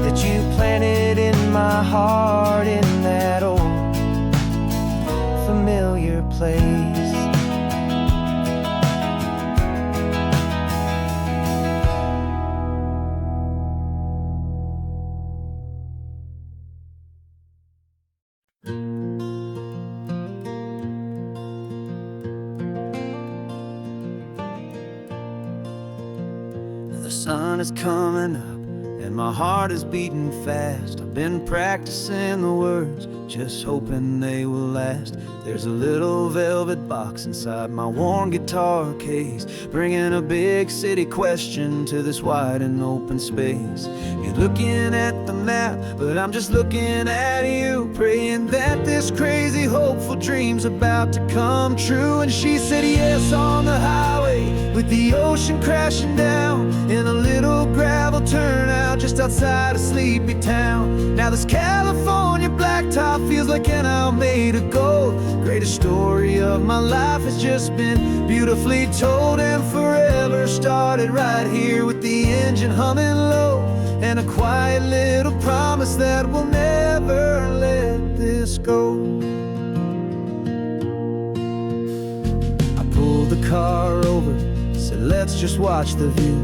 that you planted in my heart in that old familiar place. The sun is coming up and my heart is beating fast. I've been practicing the words, just hoping they will last. There's a little velvet box inside my worn guitar case, bringing a big city question to this wide and open space. You're looking at the map, but I'm just looking at you, praying that this crazy hopeful dream's about to come true. And she said yes on the highway with the ocean crashing down in a little gravel turnout just outside of sleepy town. Now this California blacktop feels like an owl made of gold. Greatest story of my life has just been beautifully told, and forever started right here with the engine humming low, and a quiet little promise that we'll never let this go. I pulled the car over, said let's just watch the view.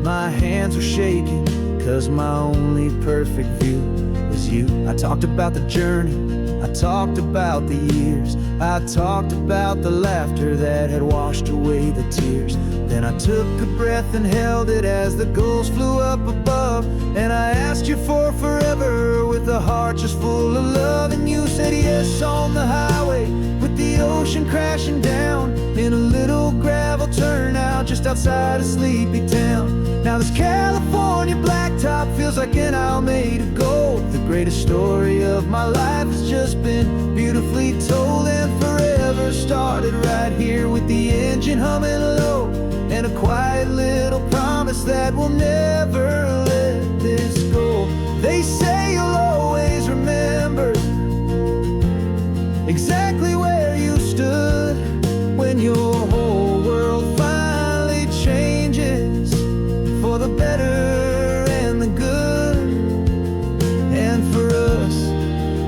My hands were shaking, cause my only perfect view was you. I talked about the journey, I talked about the years, I talked about the laughter that had washed away the tears. Then I took a breath and held it as the gulls flew up above, and I asked you for forever with a heart just full of love. And you said yes on the highway with the ocean crashing down in a little gravel turnout just outside of sleepy town. Now this California blacktop feels like an owl made of gold. The greatest story of my life has just been beautifully told, and forever started right here with the engine humming low, and a quiet little promise that we'll never let this go. They say you'll always remember exactly where you stood when your whole world finally changes for the better and the good. And for us,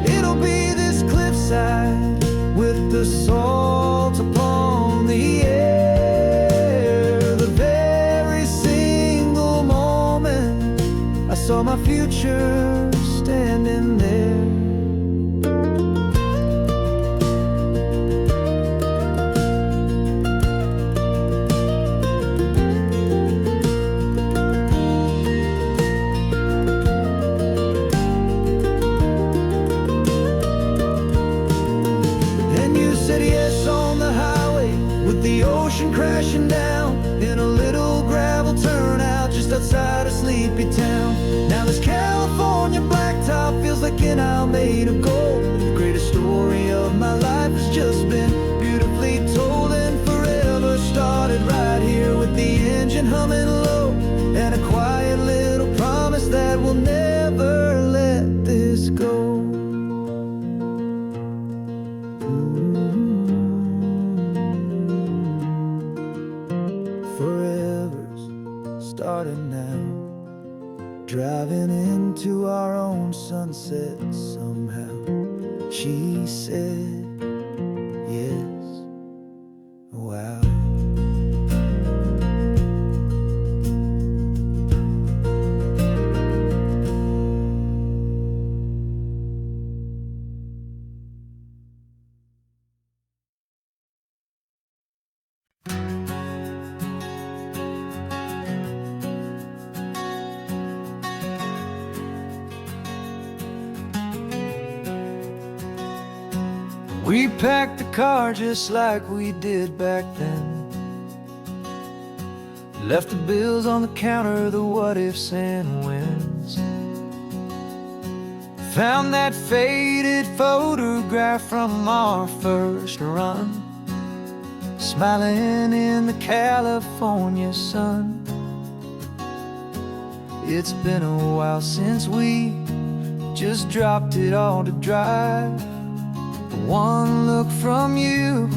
it'll be this cliffside with the salt upon the air. The very single moment I saw my future standing there. The ocean crashing down in a little gravel turnout just outside of sleepy town. Now this California blacktop feels like an owl made of gold. The greatest story of my life has just been beautifully told, and forever started right here with the engine humming low, and a quiet little promise that we'll never let this go. Starting now, driving into our own sunset somehow. She said yes, wow. We packed the car just like we did back then. Left the bills on the counter, the what ifs and whens. Found that faded photograph from our first run, smiling in the California sun. It's been a while since we just dropped it all to drive. One look from you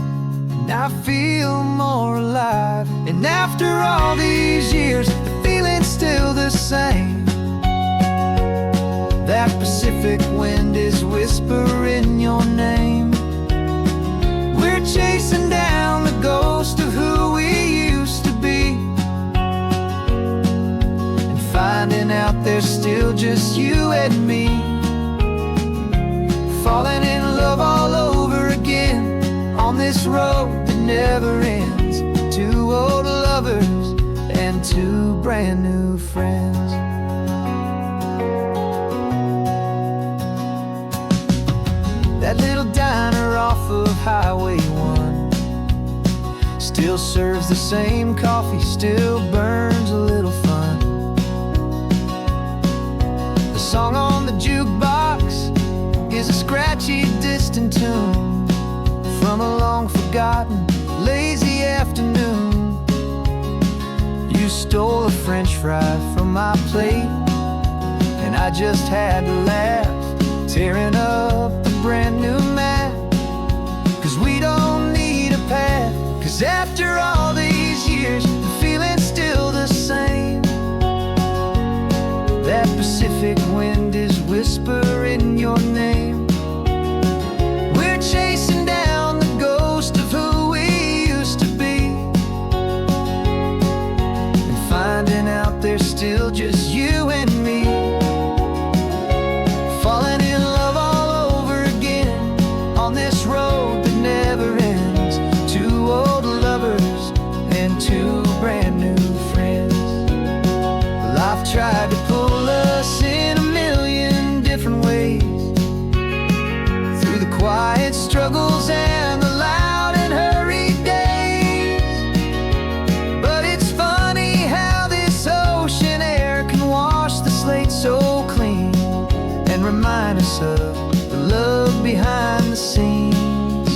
and I feel more alive. And after all these years, the feeling's still the same. That Pacific wind is whispering your name. We're chasing down the ghost of who we used to be, and finding out there's still just you and me. Falling in love all over again on this road that never ends. Two old lovers and two brand new friends. That little diner off of Highway 1 still serves the same coffee, still burns a little fun. The song on the jukebox is a scratchy, distant tune from a long-forgotten, lazy afternoon. You stole a French fry from my plate, and I just had to laugh, tearing up the brand new map. 'Cause we don't need a path, 'cause after all these years, the feeling's still the same. That Pacific wind is whispering your name. We're chasing down the ghost of who we used to be, and finding out there's still just you and me. Falling in love all over again on this road that never ends. Two old lovers and two brand new friends. Life tried to pull us in a million different ways, through the quiet struggles and the loud and hurried days. But it's funny how this ocean air can wash the slate so clean and remind us of the love behind the scenes.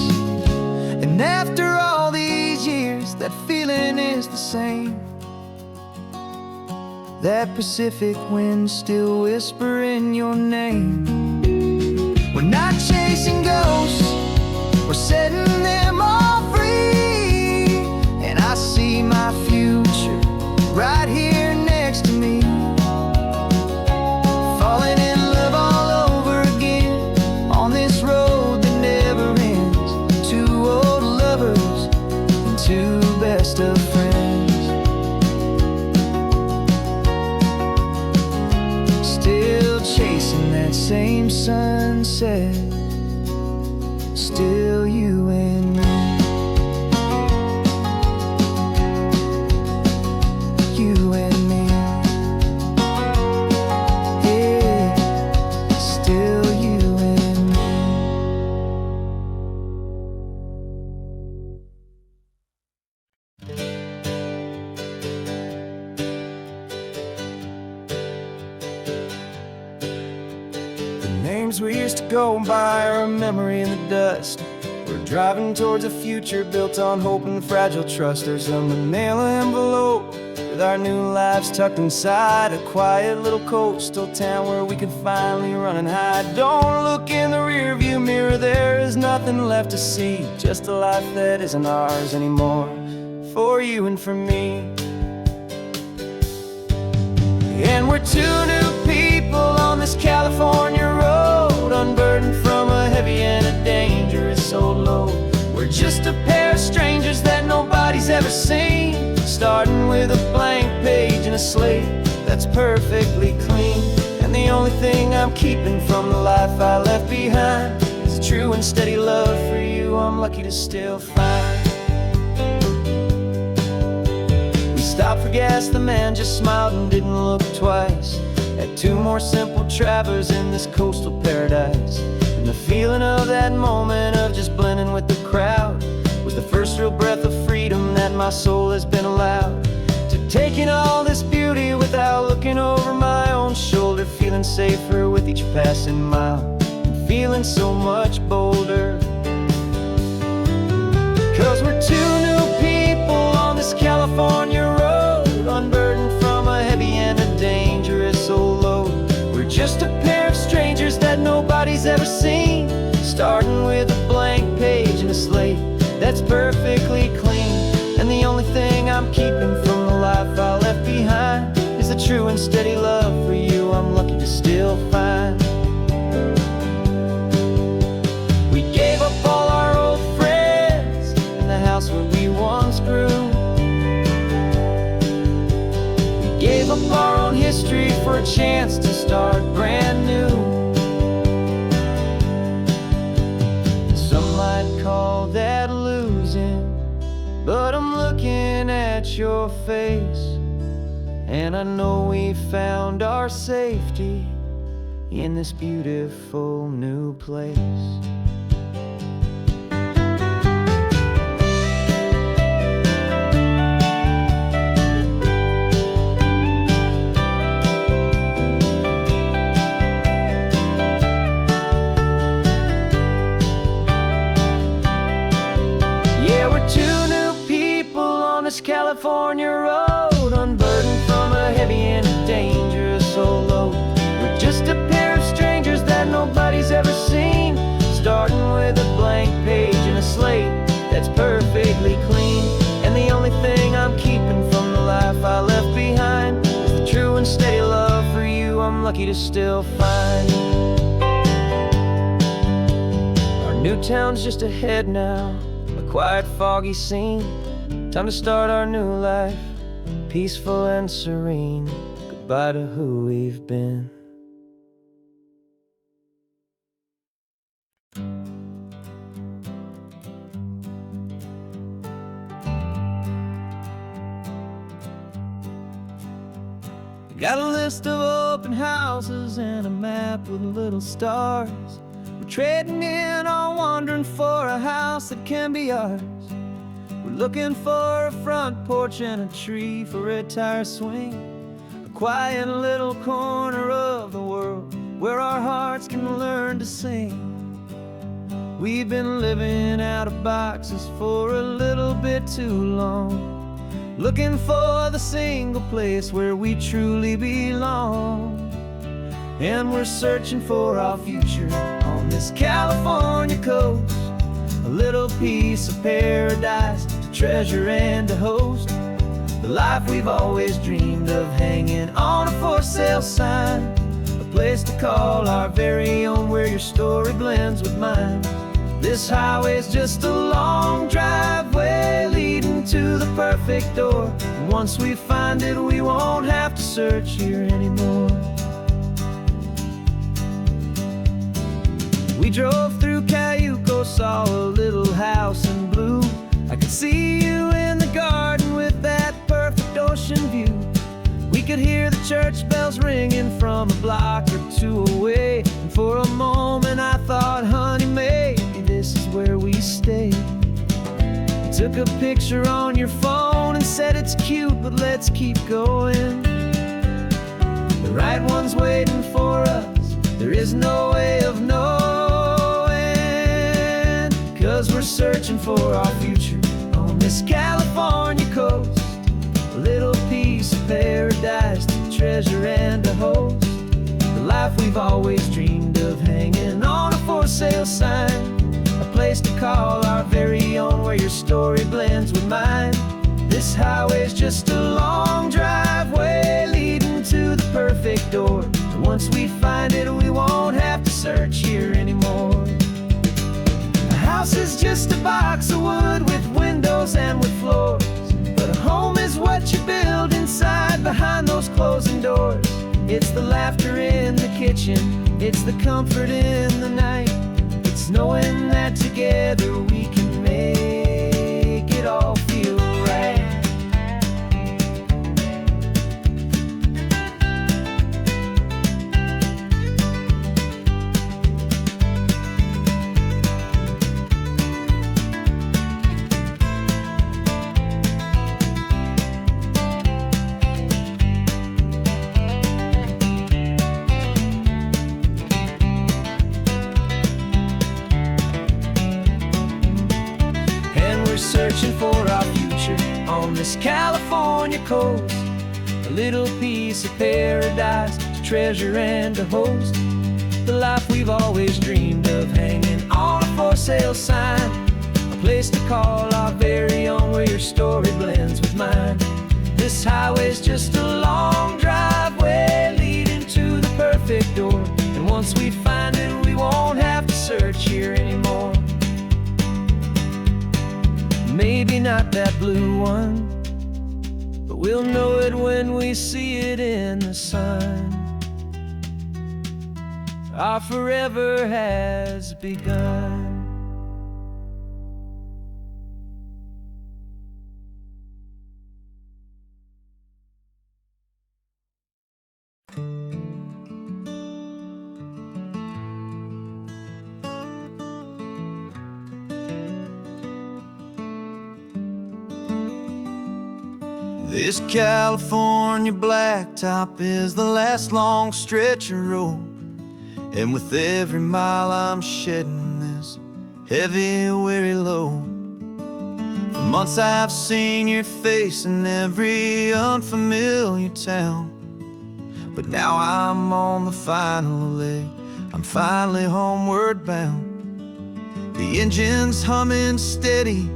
And after all these years, that feeling is the same. That Pacific wind still whispering your name. We're not chasing ghosts, we're setting them all free. And I see my future right here next to me. Falling in love all over again on this road that never ends. Two old lovers and two best of friends. Still chasing that same sunset, still you and me. You and me. Yeah, still you and me. Names we used to go by are a memory in the dust. We're driving towards a future built on hope and fragile trust. There's a manila envelope with our new lives tucked inside, a quiet little coastal town where we can finally run and hide. Don't look in the rearview mirror, there is nothing left to see, just a life that isn't ours anymore, for you and for me. And we're two new people on this California road, unburdened from a heavy and a dangerous old load. We're just a pair of strangers that nobody's ever seen, starting with a blank page and a slate that's perfectly clean. And the only thing I'm keeping from the life I left behind is a true and steady love for you I'm lucky to still find. We stopped for gas, the man just smiled and didn't look twice. Had two more simple travelers in this coastal paradise, and the feeling of that moment of just blending blending with the crowd was the first real breath of freedom that my soul has been allowed to take in all this beauty without looking over my own shoulder, feeling safer with each passing mile and feeling so much bolder. 'Cause we're two new people on this California road, unburdened from a heavy and a dangerous old load. We're just a pair of strangers that nobody's ever seen, starting with a blank page and a slate that's perfectly clean. And the only thing I'm keeping from the life I left behind is the true and steady love for you I'm lucky to still find. We gave up all our old friends and the house where we once grew. We gave up our own history for a chance to start brand new. Some might call that losing, but I'm looking at your face, and I know we found our safety in this beautiful new place. This California road, unburdened from a heavy and a dangerous old load. We're just a pair of strangers that nobody's ever seen, starting with a blank page and a slate that's perfectly clean. And the only thing I'm keeping from the life I left behind is the true and steady love for you I'm lucky to still find. Our new town's just ahead now, a quiet, foggy scene. Time to start our new life, peaceful and serene. Goodbye to who we've been. Got a list of open houses and a map with little stars. We're trading in our wandering for a house that can be ours. We're looking for a front porch and a tree for a tire swing, a quiet little corner of the world where our hearts can learn to sing. We've been living out of boxes for a little bit too long, looking for the single place where we truly belong. And we're searching for our future on this California coast, a little piece of paradise to treasure and to host, the life we've always dreamed of hanging on a for sale sign, a place to call our very own where your story blends with mine. This highway's just a long driveway leading to the perfect door, and once we find it we won't have to search here anymore. We drove through Cayuco, saw a little house in blue. I could see you in the garden with that perfect ocean view. We could hear the church bells ringing from a block or two away, and for a moment I thought, honey, maybe this is where we stay. You took a picture on your phone and said it's cute, but let's keep going. The right one's waiting for us, there is no way of knowing, 'cause we're searching for our future on this California coast, a little piece of paradise to treasure and to host, the life we've always dreamed of hanging on a for sale sign, a place to call our very own where your story blends with mine. This highway's just a long driveway leading to the perfect door, and once we find it we won't have to search here anymore. A house is just a box of wood with windows and with floors, but a home is what you build inside behind those closing doors. It's the laughter in the kitchen, it's the comfort in the night, it's knowing that together we can make it all feel right. this California coast, a little piece of paradise to treasure and to host. The life we've always dreamed of, hanging on a for sale sign, a place to call our very own, where your story blends with mine. This highway's just a long driveway leading to the perfect door, and once we find it, we won't have to search here anymore. Maybe not that blue one, but we'll know it when we see it in the sun. Our forever has begun. This California blacktop is the last long stretch of road, and with every mile I'm shedding this heavy, weary load. For months I've seen your face in every unfamiliar town, but now I'm on the final leg, I'm finally homeward bound. The engine's humming steady,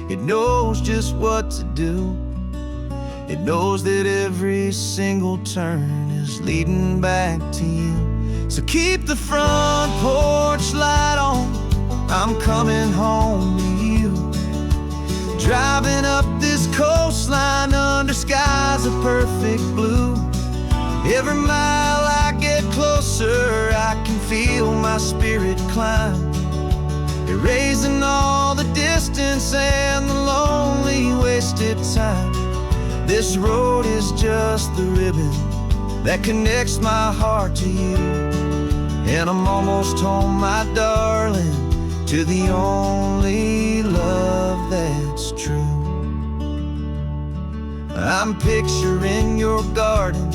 it knows just what to do. It knows that every single turn is leading back to you. So keep the front porch light on, I'm coming home to you. Driving up this coastline under skies of perfect blue. Every mile I get closer, I can feel my spirit climb, erasing all the distance and the lonely wasted time. This road is just the ribbon that connects my heart to you, and I'm almost home, my darling, to the only love that's true. I'm picturing your garden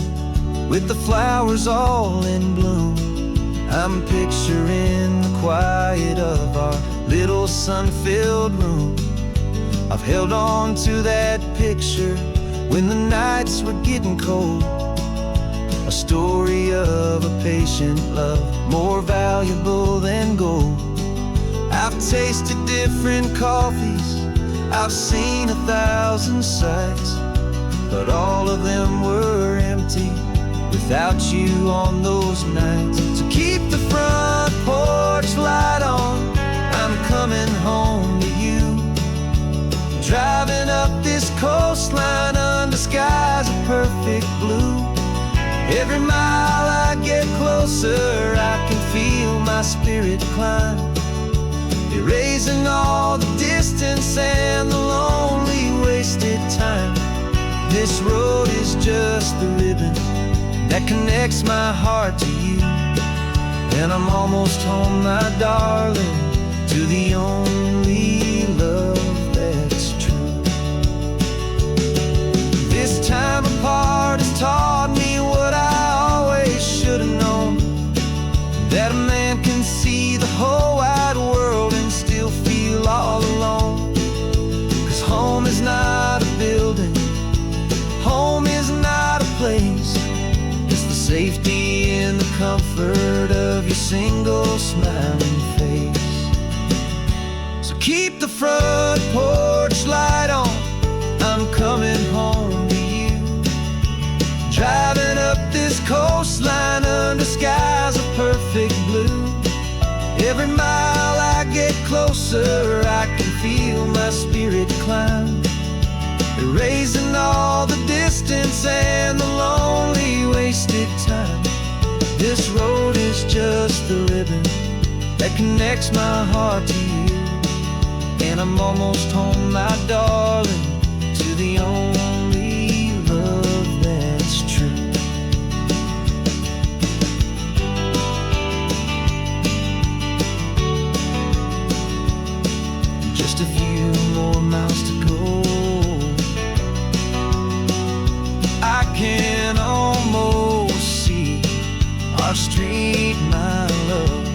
with the flowers all in bloom. I'm picturing the quiet of our little sun-filled room. I've held on to that picture when the nights were getting cold, a story of a patient love, more valuable than gold. I've tasted different coffees, I've seen 1,000 sights, but all of them were empty without you on those nights. So keep the front porch light on, I'm coming home to you. Driving up this coastline under skies of perfect blue. Every mile I get closer, I can feel my spirit climb, erasing all the distance and the lonely wasted time. This road is just the ribbon that connects my heart to you, and I'm almost home, my darling, to the only love that's true. This time apart has taught me what I always should have known, that a man can see the whole wide world and still feel all alone. 'Cause home is not a building, home is not a place, it's the safety and the comfort of your single smiling face. So keep the front porch light on, I'm coming home to you. Driving up this coastline under skies of perfect blue. Every mile I get closer, I can feel my spirit climb, erasing all the distance and the lonely wasted time. This road is just the ribbon that connects my heart to you, and I'm almost home, my darling, to the only love that's true. Just a few more miles to go, I can almost see our street, my love,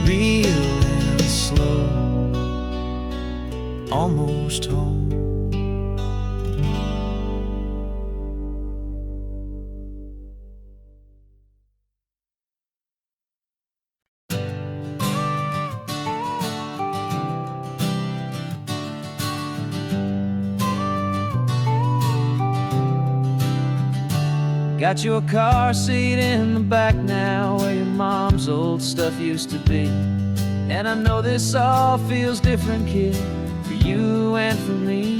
real and slow, almost first home. Got your car seat in the back now, where your mom's old stuff used to be. And I know this all feels different, kid, for you and for me.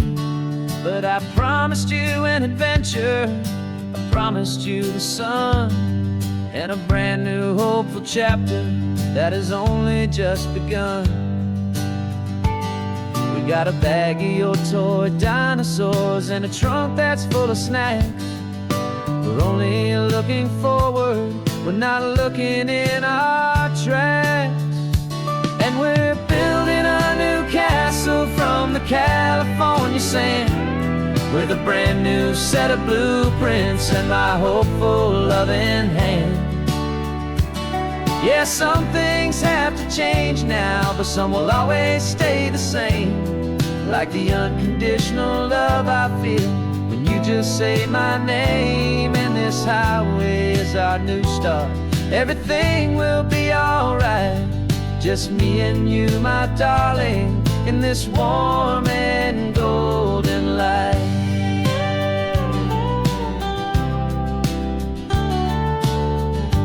But I promised you an adventure, I promised you the sun, and a brand new hopeful chapter that has only just begun. We got a bag of your toy dinosaurs and a trunk that's full of snacks. We're only looking forward, we're not looking in our tracks. And we're building a new castle from the California sand, with a brand new set of blueprints and my hopeful loving hand. Yeah, some things have to change now, but some will always stay the same. Like the unconditional love I feel when you just say my name. And this highway is our new start. Everything will be alright, just me and you, my darling, in this warm and golden light.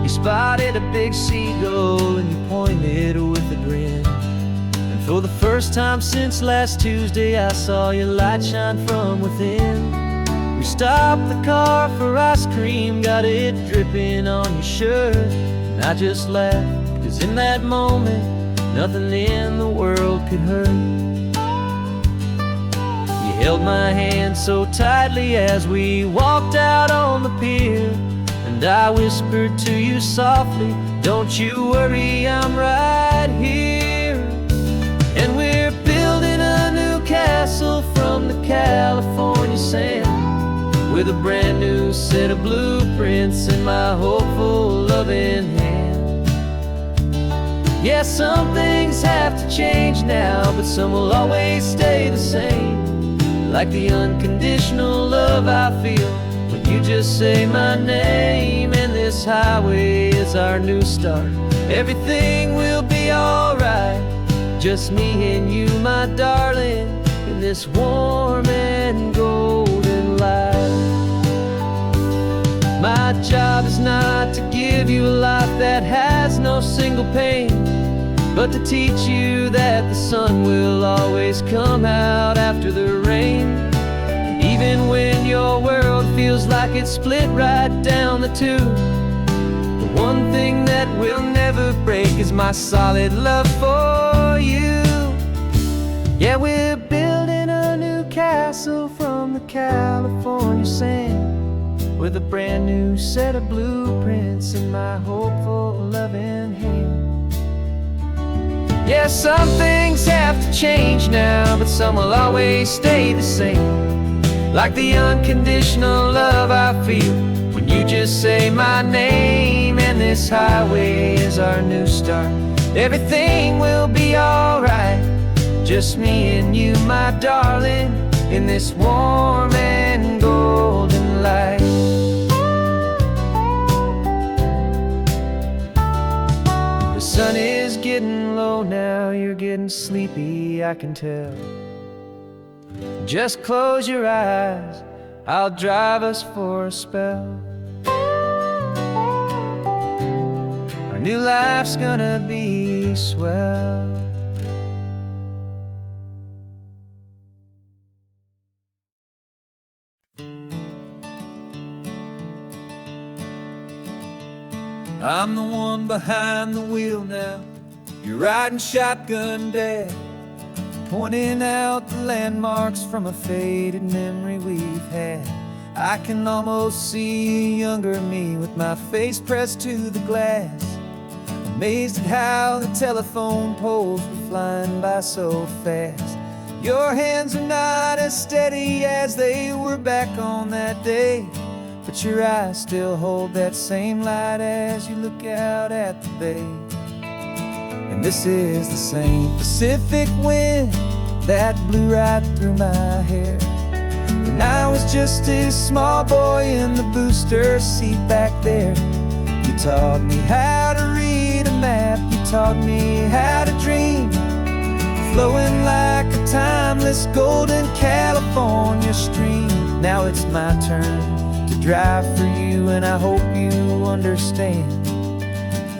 You spotted a big seagull and you pointed with a grin. And for the first time since last Tuesday, I saw your light shine from within. We stopped the car for ice cream, got it dripping on your shirt. And I just laughed, 'cause in that moment, nothing in the world could hurt. You held my hand so tightly as we walked out on the pier, and I whispered to you softly, don't you worry, I'm right here. And we're building a new castle from the California sand, with a brand new set of blueprints in my hopeful loving hand. Yeah, some things have to change now, but some will always stay the same. Like the unconditional love I feel when you just say my name. And this highway is our new start. Everything will be alright, just me and you, my darling, in this warm and golden light. My job is not to give you a life that has no single pain, but to teach you that the sun will always come out after the rain. Even when your world feels like it's split right down the two, the one thing that will never break is my solid love for you. Yeah, we're building a new castle from the California sand, with a brand new set of blueprints in my hopeful loving hand. Yeah, some things have to change now, but some will always stay the same. Like the unconditional love I feel when you just say my name. And this highway is our new start. Everything will be alright, just me and you, my darling, in this warm and golden light. The sun is getting low now, you're getting sleepy, I can tell. Just close your eyes, I'll drive us for a spell. Our new life's gonna be swell. I'm the one behind the wheel now, you're riding shotgun, Dad, pointing out the landmarks from a faded memory we've had. I can almost see a younger me with my face pressed to the glass, amazed at how the telephone poles were flying by so fast. Your hands are not as steady as they were back on that day, but your eyes still hold that same light as you look out at the bay. And this is the same Pacific wind that blew right through my hair. And I was just a small boy in the booster seat back there. You taught me how to read a map, you taught me how to dream, flowing like a timeless golden California stream. Now it's my turn to drive for you, and I hope you understand.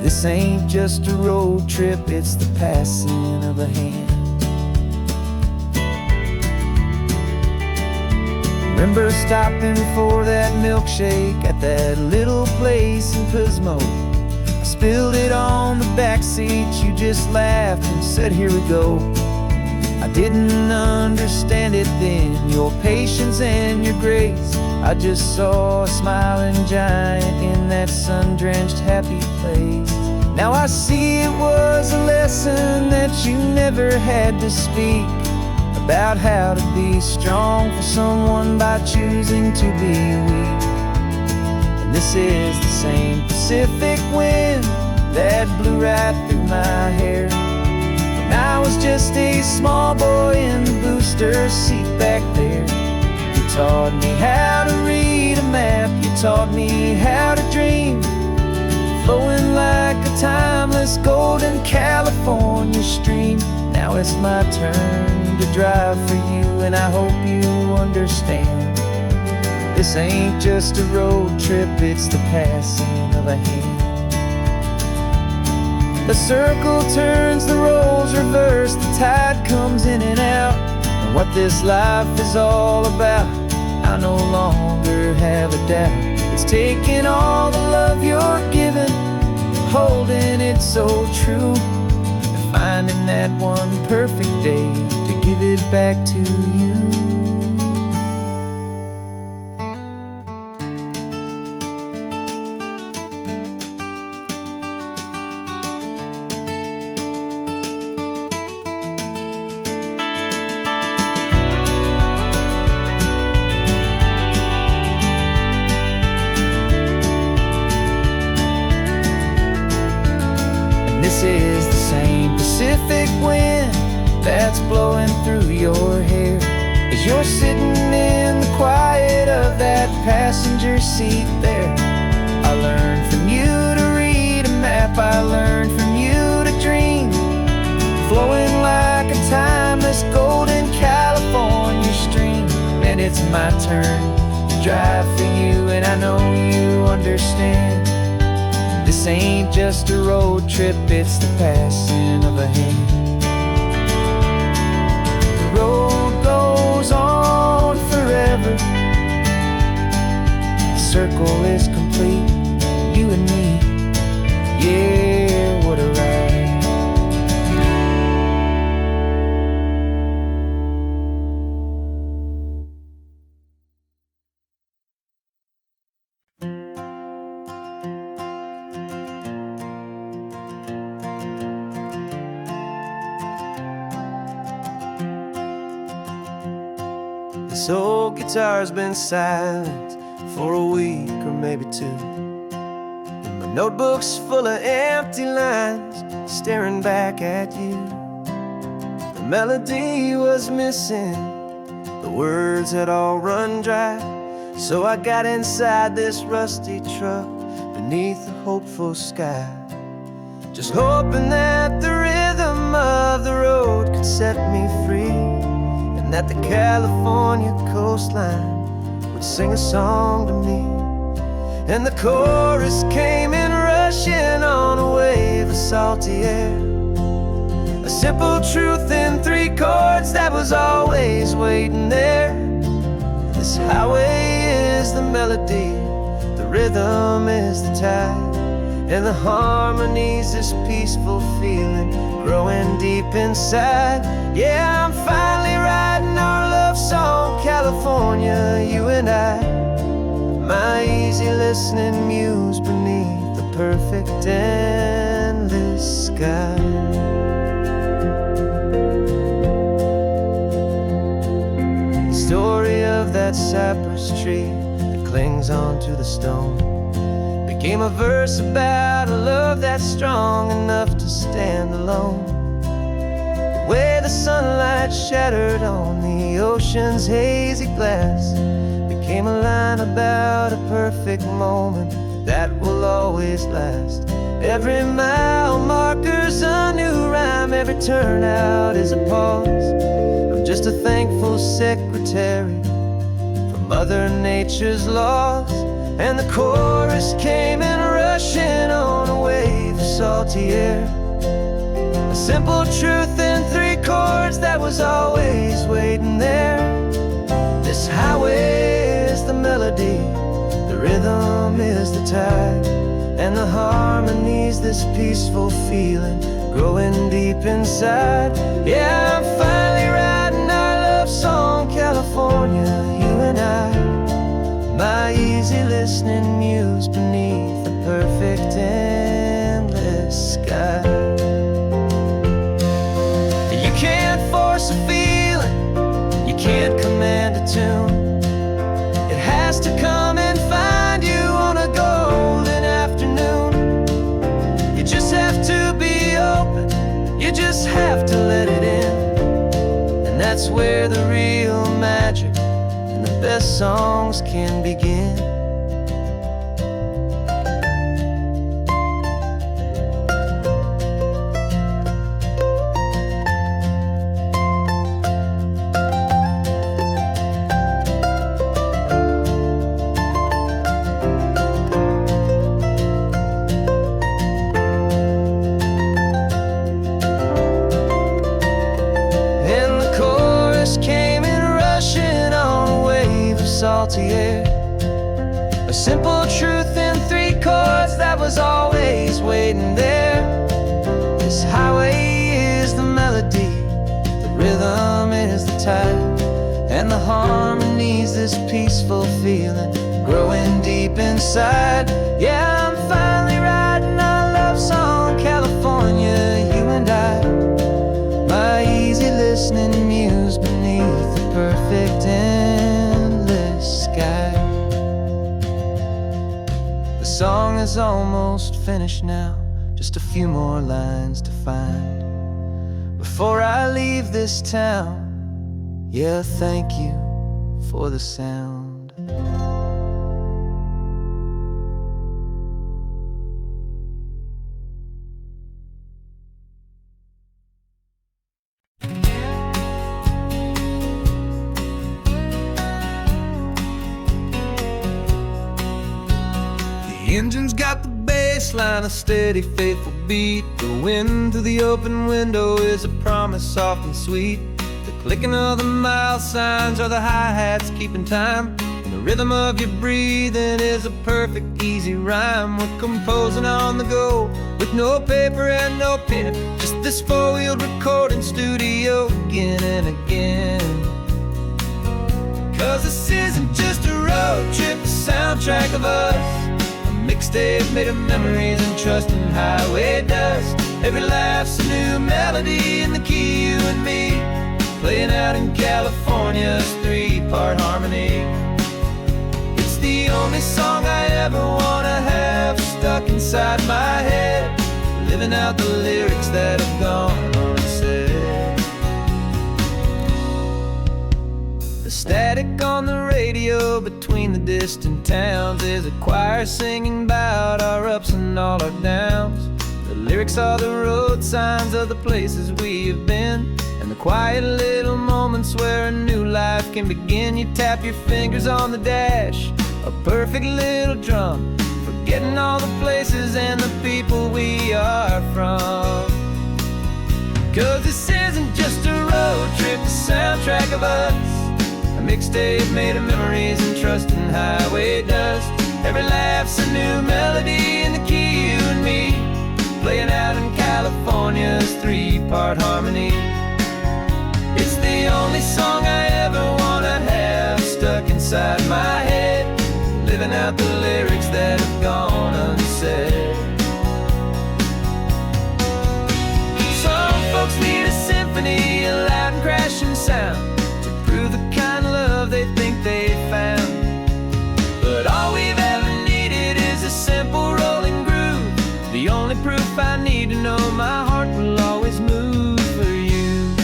This ain't just a road trip, it's the passing of a hand. Remember stopping for that milkshake at that little place in Pismo. I spilled it on the back seat, you just laughed and said, here we go. I didn't understand it then, your patience and your grace. I just saw a smiling giant in that sun-drenched happy place. Now I see it was a lesson that you never had to speak, about how to be strong for someone by choosing to be weak. And this is the same Pacific wind that blew right through my hair. When I was just a small boy in the booster seat back there. You taught me how to read a map, you taught me how to dream, flowing like a timeless golden California stream. Now it's my turn to drive for you, and I hope you understand. This ain't just a road trip, it's the passing of a hand. The circle turns, the roles reverse, the tide comes in and out. And what this life is all about, I no longer have a doubt. It's taking all the love you're giving, holding it so true, and finding that one perfect day to give it back to you. This is the same Pacific wind that's blowing through your hair, as you're sitting in the quiet of that passenger seat there. I learned from you to read a map, I learned from you to dream, flowing like a timeless golden California stream. And it's my turn to drive for you, and I know you understand. This ain't just a road trip, it's the passing of a hand. The road goes on forever, the circle is complete, you and me, yeah, what a ride. This old guitar's been silent for a week or maybe two, and my notebook's full of empty lines staring back at you. The melody was missing, the words had all run dry, so I got inside this rusty truck beneath the hopeful sky, just hoping that the rhythm of the road could set me free, that the California coastline would sing a song to me. And the chorus came in rushing on a wave of salty air, a simple truth in 3 chords that was always waiting there. This highway is the melody, the rhythm is the tide, and the harmony's this peaceful feeling growing deep inside. Yeah, I'm finally writing our love song, California, you and I, my easy listening muse beneath the perfect endless sky. The story of that cypress tree that clings onto the stone became a verse about a love that's strong enough to stand alone. way the sunlight shattered on the ocean's hazy glass became a line about a perfect moment that will always last. Every mile marker's a new rhyme, every turnout is a pause. I'm just a thankful secretary for Mother Nature's laws. And the chorus came in rushing on a wave of salty air, a simple truth in 3 chords that was always waiting there. This highway is the melody, the rhythm is the tide, and the harmony's this peaceful feeling growing deep inside. Yeah, I'm finally writing our love song, California, you and I. My easy listening muse beneath the perfect endless sky. You can't force a feeling, you can't command a tune. It has to come and find you on a golden afternoon. You just have to be open, you just have to let it in. And that's where the real magic and the best songs can begin. Salty air, a simple truth in 3 chords that was always waiting there. This highway is the melody, the rhythm is the tide, and the harmony's this peaceful feeling growing deep inside. Yeah, I'm finally writing our love song, California, you and I. My easy listening muse beneath the perfect sky. The song is almost finished now, just a few more lines to find before I leave this town. Yeah, thank you for the sound. The engine's got the bass line, a steady, faithful beat. The wind through the open window is a promise soft and sweet. The clicking of the mile signs are the hi-hats keeping time, and the rhythm of your breathing is a perfect, easy rhyme. We're composing on the go with no paper and no pen, just this 4-wheeled recording studio again and again. 'Cause this isn't just a road trip, the soundtrack of us, mixtape made of memories and trust in highway dust. Every laugh's a new melody in the key, you and me, playing out in California's 3-part harmony. It's the only song I ever wanna have stuck inside my head, living out the lyrics that have gone unsaid. The static on the radio between the distant towns is a choir singing about our ups and all our downs. The lyrics are the road signs of the places we have been, and the quiet little moments where a new life can begin. You tap your fingers on the dash, a perfect little drum, forgetting all the places and the people we are from. 'Cause this isn't just a road trip, the soundtrack of us, a mixtape made of memories and trust in highway dust. Every laugh's a new melody in the key, you and me, playing out in California's 3-part harmony. It's the only song I ever wanna have stuck inside my head, living out the lyrics that have gone unsaid. Some folks need a symphony, a loud and crashing sound, the kind of love they think they found. But all we've ever needed is a simple rolling groove, the only proof I need to know my heart will always move for you.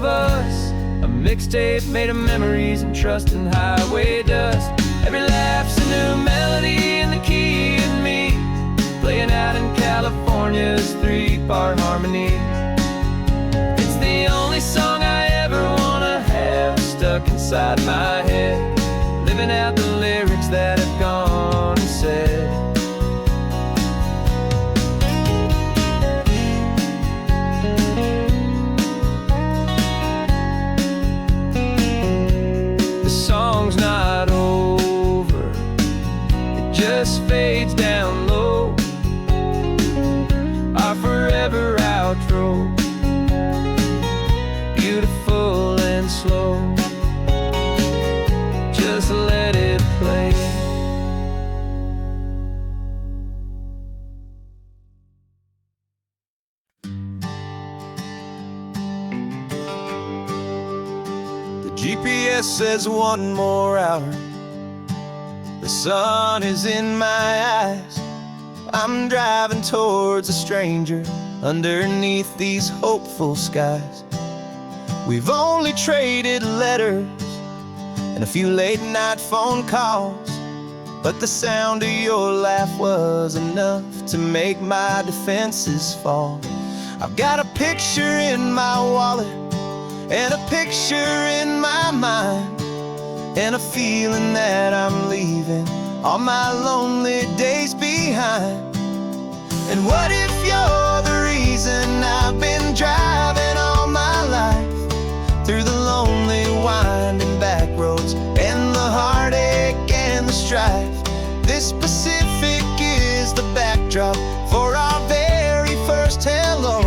of us, a mixtape made of memories and trust and highway dust. Every laugh's a new melody in the key and me, playing out in California's 3-part harmony. It's the only song I ever wanna have stuck inside my head, living out the lyrics that have gone and said. The song's not over, it just fades down low, our forever outro, beautiful and slow. Just let it play. The GPS says 1 more hour. The sun is in my eyes. I'm driving towards a stranger underneath these hopeful skies. We've only traded letters and a few late night phone calls, but the sound of your laugh was enough to make my defenses fall. I've got a picture in my wallet and a picture in my mind, and a feeling that I'm leaving all my lonely days behind. And what if you're the reason I've been driving all my life, through the lonely winding back roads and the heartache and the strife? This Pacific is the backdrop for our very first hello,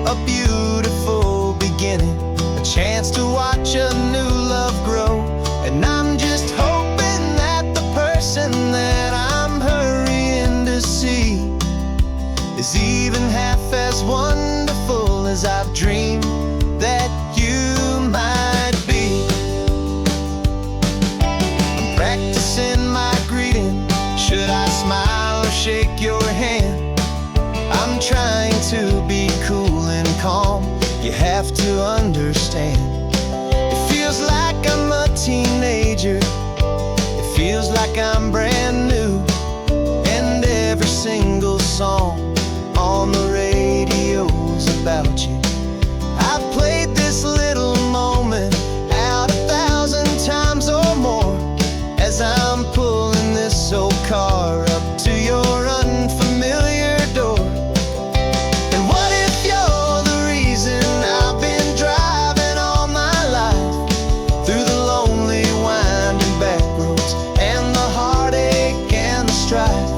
a beautiful beginning, a chance to watch a new love grow. And I'm just hoping that the person that I'm hurrying to see is even half as wonderful as I've dreamed that you might be. I'm practicing my greeting. Should I smile or shake your hand? I'm trying to be cool and calm. You have to understand. It feels like I'm a teenager. It feels like I'm brand new. And every single song on the radio's about you. I've played this little moment out 1,000 times or more, as I'm pulling this old car up to your unfamiliar door. And what if you're the reason I've been driving all my life, through the lonely winding back roads and the heartache and the strife?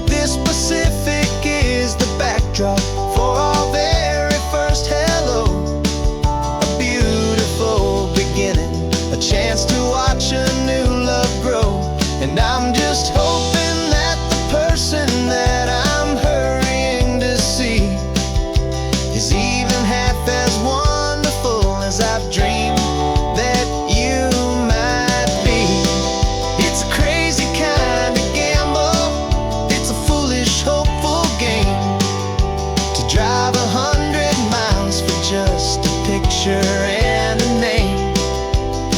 This Pacific is the backdrop for our very first hello, a beautiful beginning, a chance to watch a new love grow. And I'm just hoping that the person that I'm hurrying to see is even half as wonderful as I've dreamed that you might be. It's a crazy kind of gamble, it's a foolish, hopeful game, to drive 100 miles for just a picture and a name.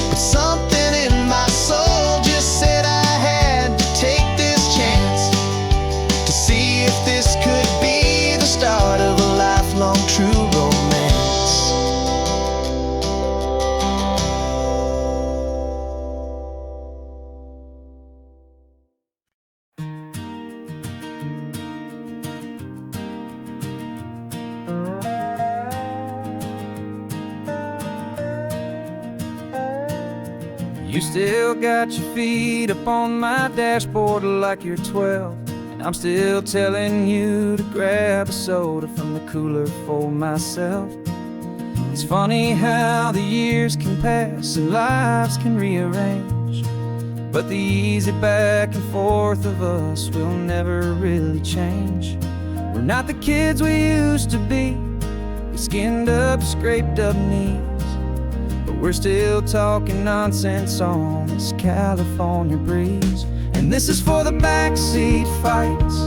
But something in my soul just said I had to take this chance, to see if this could be the start of a lifelong true romance. You still got your feet up on my dashboard like you're 12, and I'm still telling you to grab a soda from the cooler for myself. It's funny how the years can pass and lives can rearrange, but the easy back and forth of us will never really change. We're not the kids we used to be, with skinned up, scraped up knees, but we're still talking nonsense on this California breeze. And this is for the backseat fights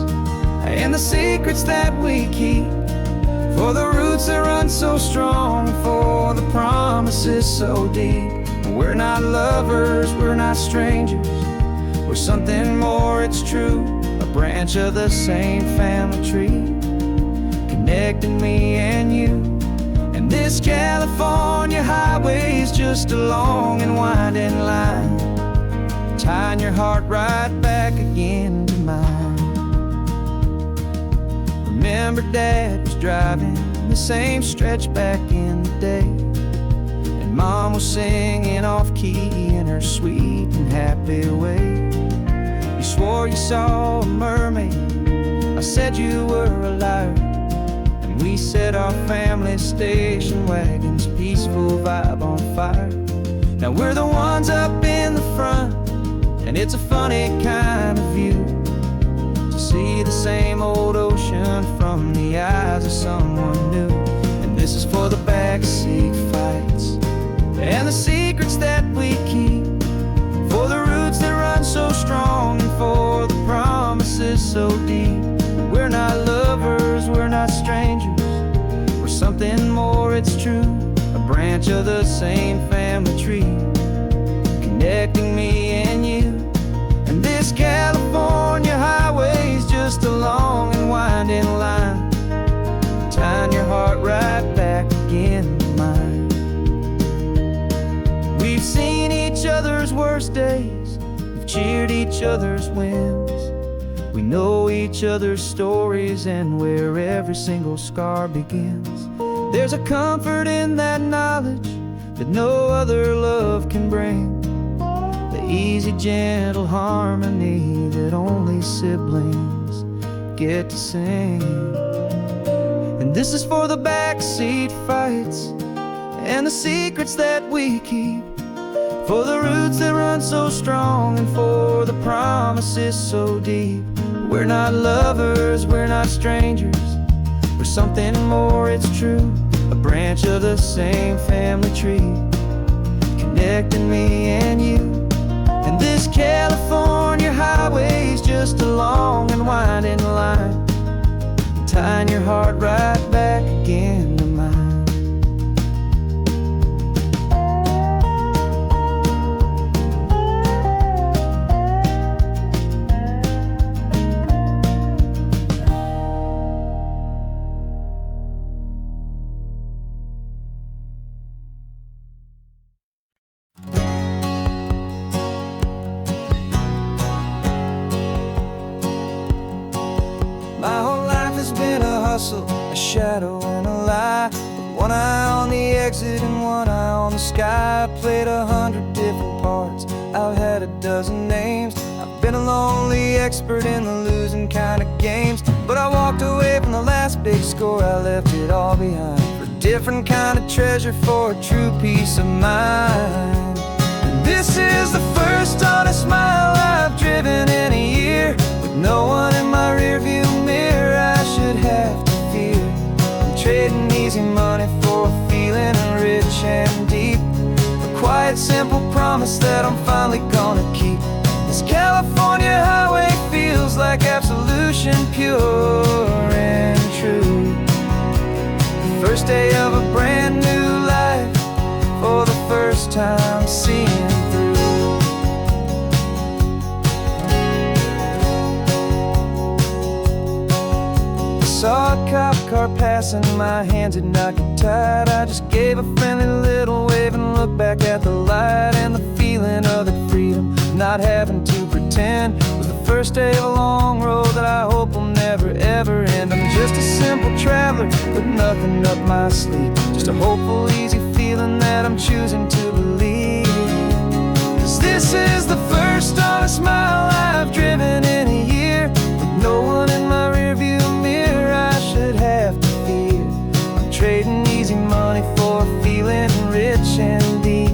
and the secrets that we keep, For the roots that run so strong, for the promises so deep. We're not lovers, we're not strangers, we're something more, it's true. A branch of the same family tree, connecting me and you. And this California highway's just a long and winding line, tying your heart right back again to mine. Remember Dad was driving the same stretch back in the day, and Mom was singing off-key in her sweet and happy way. You swore you saw a mermaid, I said you were a liar, and we set our family station wagon's peaceful vibe on fire. Now we're the ones up in the front, and it's a funny kind of view to see the same old ocean from the eyes of someone new. And this is for the backseat fights and the secrets that we keep, for the roots that run so strong, and for the promises so deep. We're not lovers, we're not strangers, we're something more, it's true. A branch of the same family tree, connecting me and you. And this California highway's just a long and winding line, tying your heart right back again to mine. We've seen each other's worst days, we've cheered each other's wins. We know each other's stories and where every single scar begins. There's a comfort in that knowledge that no other love can bring, the easy, gentle harmony that only siblings get to sing. And this is for the backseat fights and the secrets that we keep, for the roots that run so strong, and for the promises so deep. We're not lovers, we're not strangers, we're something more, it's true. A branch of the same family tree, connecting me and you. And this California highway's just a long and winding line, tying your heart right back again to mine. My whole life has been a hustle, a shadow and a lie, with one eye on the exit and one eye on the sky. I played 100 different parts, I've had a dozen names. I've been a lonely expert in the losing kind of games, but I walked away from the last big score, I left it all behind for a different kind of treasure, for a true peace of mind. And this is the first honest mile I've driven in a year, with no one in my rearview mirror I should have to fear. I'm trading easy money for a feeling rich and deep, a quiet, simple promise that I'm finally gonna keep. This California highway feels like absolution, pure and true. The first day of a brand new life, for the first time seeing through. Saw a cop car passing, my hands had not got tied. I just gave a friendly little wave and looked back at the light, and the feeling of the freedom, not having to pretend, was the first day of a long road that I hope will never ever end. I'm just a simple traveler with nothing up my sleeve, just a hopeful, easy feeling that I'm choosing to believe. 'Cause this is the first honest mile I've driven in a year, with no one in my rearview mirror I should have to fear. I'm trading easy money for a feeling rich and deep,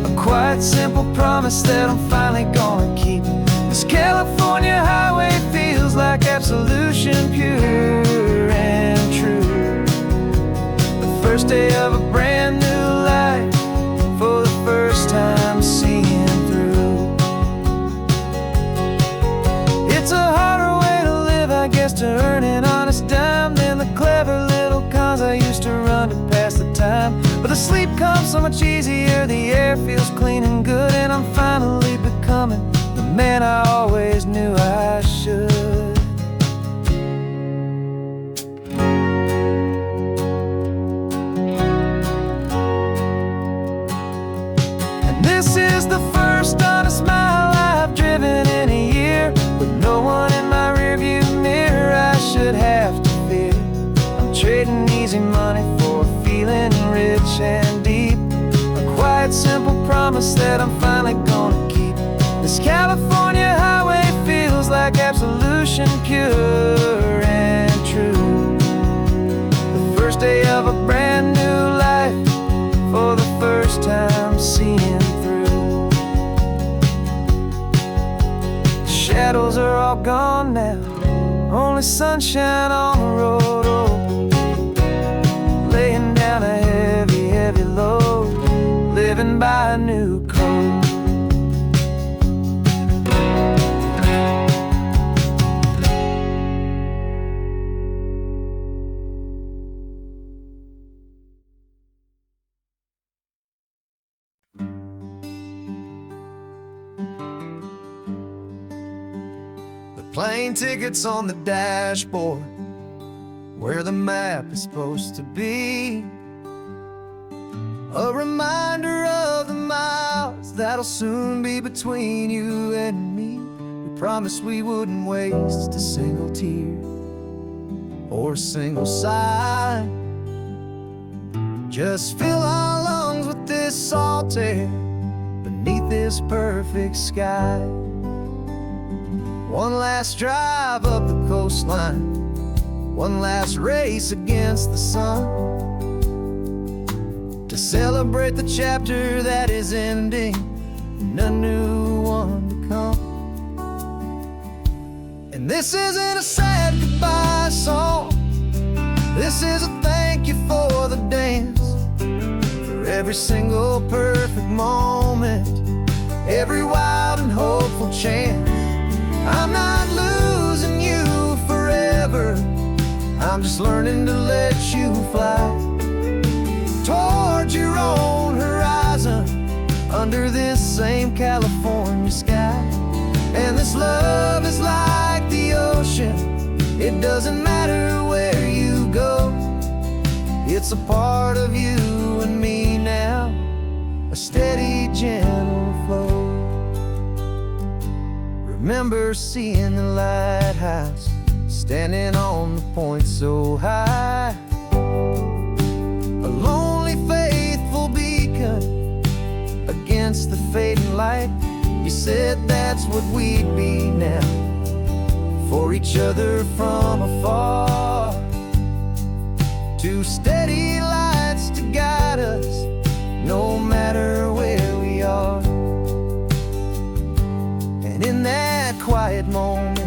a quiet, simple promise that I'm finally gonna keep. This California highway feels like absolution, pure and true. The first day of a brand new life, for the first time seeing through. It's a harder way to live, I guess, to earn an honest dime than the clever little cons I becomes so much easier. The air feels clean and good, and I'm finally becoming the man I always knew I should. And this is the first honest mile I've driven in a year, with no one in my rearview mirror I should have to fear. I'm trading easy money for a feeling rich and deep, a quiet, simple promise that I'm finally gonna keep. This California highway feels like absolution, pure and true. The first day of a brand new life, for the first time seeing through. The shadows are all gone now, only sunshine on the road. Oh, laying down a heavy, heavy load, living by a new code. Plane tickets on the dashboard, where the map is supposed to be. A reminder of the miles that'll soon be between you and me. We promised we wouldn't waste a single tear or a single sigh. Just fill our lungs with this salt air beneath this perfect sky. One last drive up the coastline, one last race against the sun, to celebrate the chapter that is ending and a new one to come. And this isn't a sad goodbye song, this is a thank you for the dance, for every single perfect moment, every wild and hopeful chance. I'm not losing you forever, I'm just learning to let you fly towards your own horizon, under this same California sky. And this love is like the ocean, it doesn't matter where you go, it's a part of you and me now, a steady, gentle flow. Remember seeing the lighthouse, standing on the point so high, a lonely, faithful beacon against the fading light. You said that's what we'd be now, for each other from afar. Two steady lights to guide us, no matter where we are. And in that quiet moment,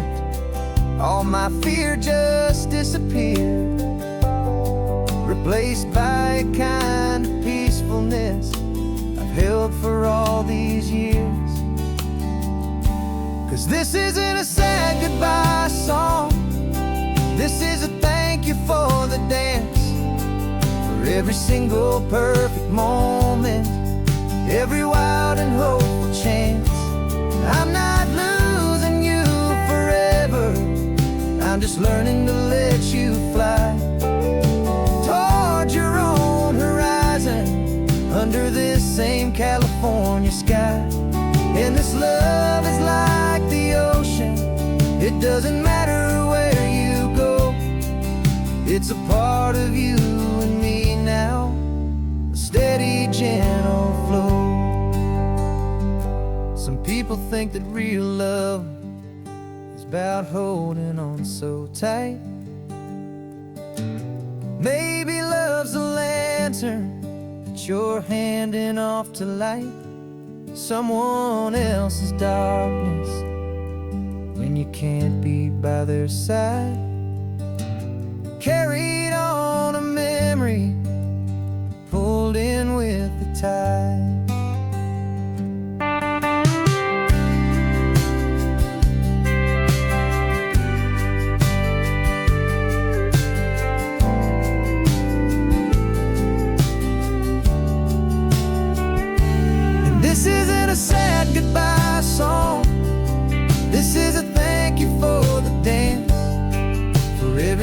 all my fear just disappeared, replaced by a kind of peacefulness I've held for all these years. 'Cause this isn't a sad goodbye song, this is a thank you for the dance, for every single perfect moment, every wild and hopeful chance. I'm not losing you forever, I'm just learning to let you fly towards your own horizon, under this same California sky. And this love is like the ocean, it doesn't matter where you go, it's a part of you and me now, a steady, gentle flow. Some people think that real love is about holding on so tight. Maybe love's a lantern that you're handing off to light someone else's darkness when you can't be by their side. Carried on a memory, pulled in with the tide.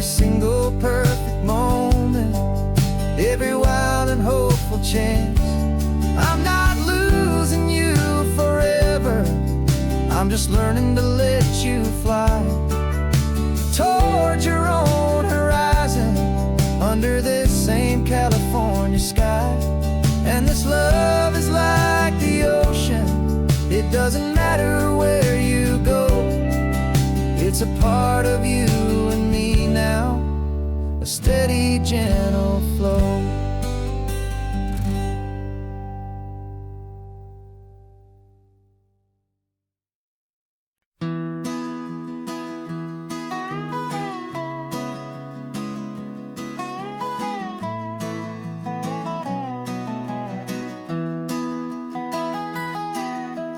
every single perfect moment, every wild and hopeful chance. I'm not losing you forever, I'm just learning to let you fly toward your own horizon, under this same California sky. And this love is like the ocean, it doesn't matter where you go, it's a part of you and me now, a steady, gentle flow.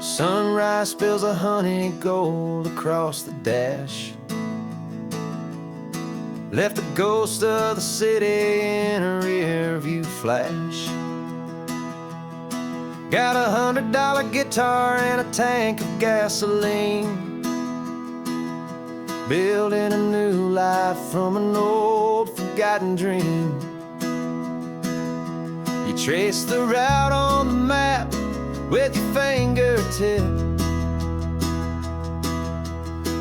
Sunrise spills a honey gold across the dash, left the ghost of the city in a rear view flash. Got $100 guitar and a tank of gasoline, building a new life from an old forgotten dream. You trace the route on the map with your fingertip,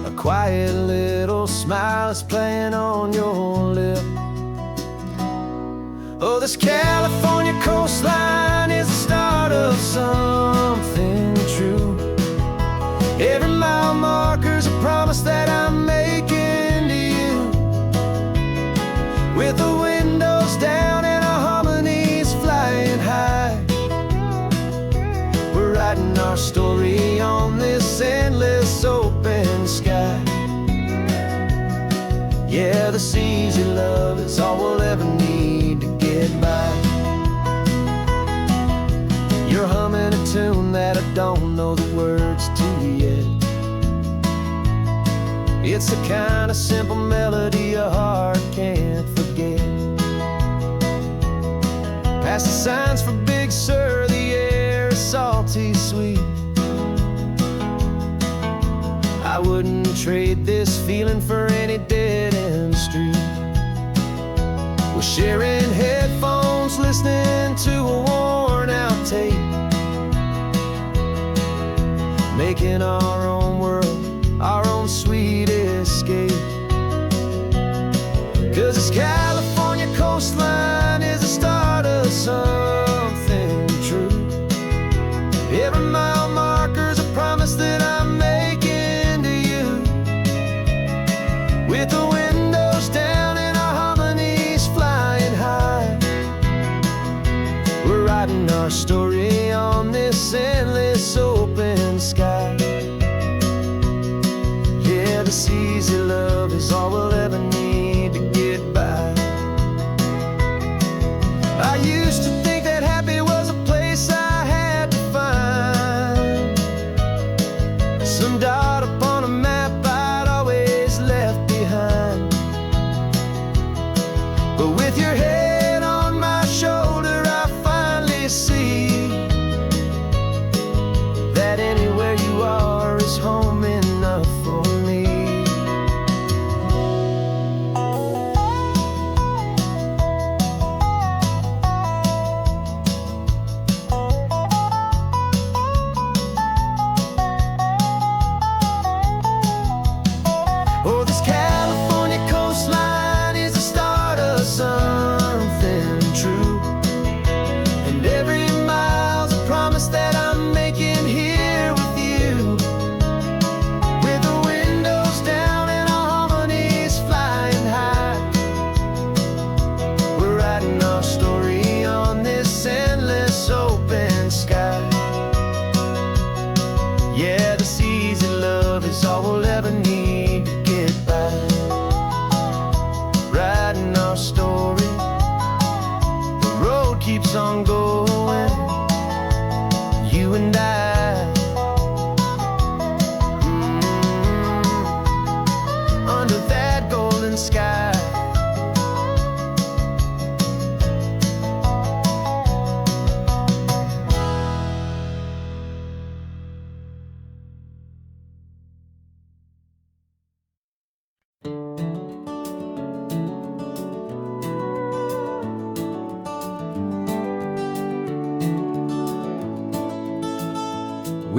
a quiet little smile is playing on your lip. Oh, this California coastline is the start of something true. Every mile marker's a promise that I'm making to you, with the windows down and our harmonies flying high. We're writing our story on this endless open sky. Yeah, this easy love is all we'll ever need to get by. You're humming a tune that I don't know the words to yet. It's the kind of simple melody your heart can't forget. Past the signs for Big Sur, the air is salty sweet. I wouldn't trade this feeling for any dead-end street. We're sharing headphones, listening to a worn-out tape, making our own world, our own sweet escape. 'Cause this California coastline is the start of something true. Every mile marker's a promise that I'm making to you, with the windows down and our harmonies flying high. We're writing our story on this endless open sky. Yeah, this easy love is all we'll ever need to get by. I used to think that happy was a place I had to find, some dot upon a map I'd always left behind. But with your head on my shoulder, I finally see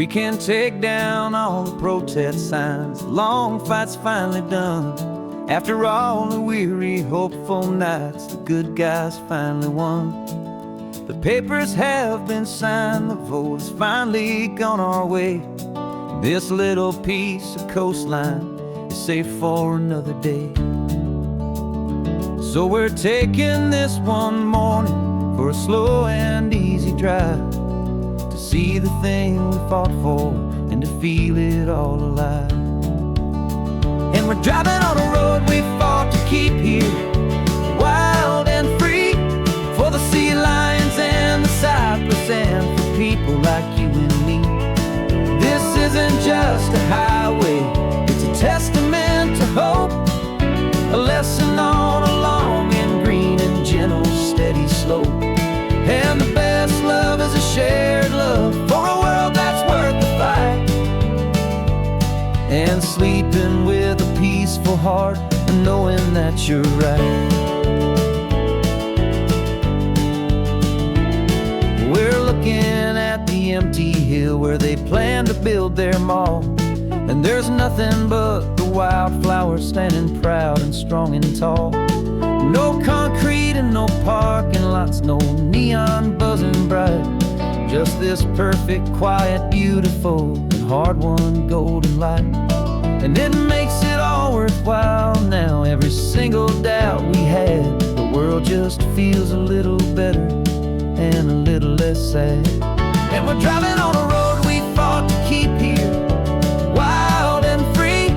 We can take down all the protest signs. The long fight's finally done. After all the weary, hopeful nights, the good guys finally won. The papers have been signed, the vote has finally gone our way. This little piece of coastline is safe for another day. So we're taking this one morning for a slow and easy drive, to see the thing we fought for and to feel it all alive. And we're driving on a road we fought to keep here, wild and free, for the sea lions and the cypress and for people like you and me. This isn't just a highway, it's a testament to hope, a lesson on a long and green and gentle steady slope. And the best love is a shared love for a world that's worth the fight, and sleeping with a peaceful heart and knowing that you're right. We're looking at the empty hill where they plan to build their mall, and there's nothing but the wildflowers standing proud and strong and tall. No concrete and no parking lots, no neon buzzing bright, just this perfect, quiet, beautiful, and hard-won golden light. And it makes it all worthwhile now, every single doubt we had. The world just feels a little better and a little less sad. And we're driving on a road we fought to keep here, wild and free,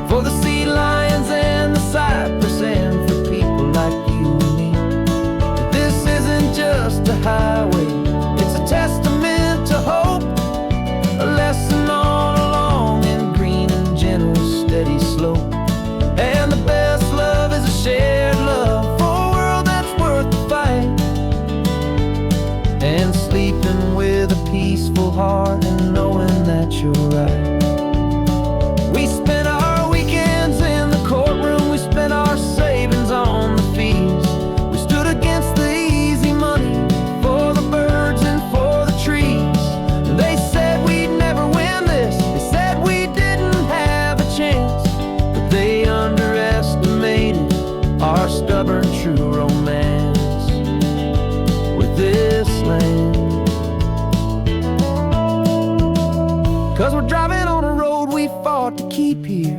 for the sea lions and the cypress and for people like you and me. This isn't just a highway, it's a testament to hope, a lesson on a long and green and gentle steady slope. And the best love is a shared love for a world that's worth the fight, and sleeping with a peaceful heart and knowing that you're right. We spent our weekends in the courtroom, we spent our savings on the fees. We stood against the easy money for the birds and for the trees. They said we'd never win this, they said we didn't have a chance, but they underestimated our stubborn true romance with this land. 'Cause we're driving on a road we fought to keep here,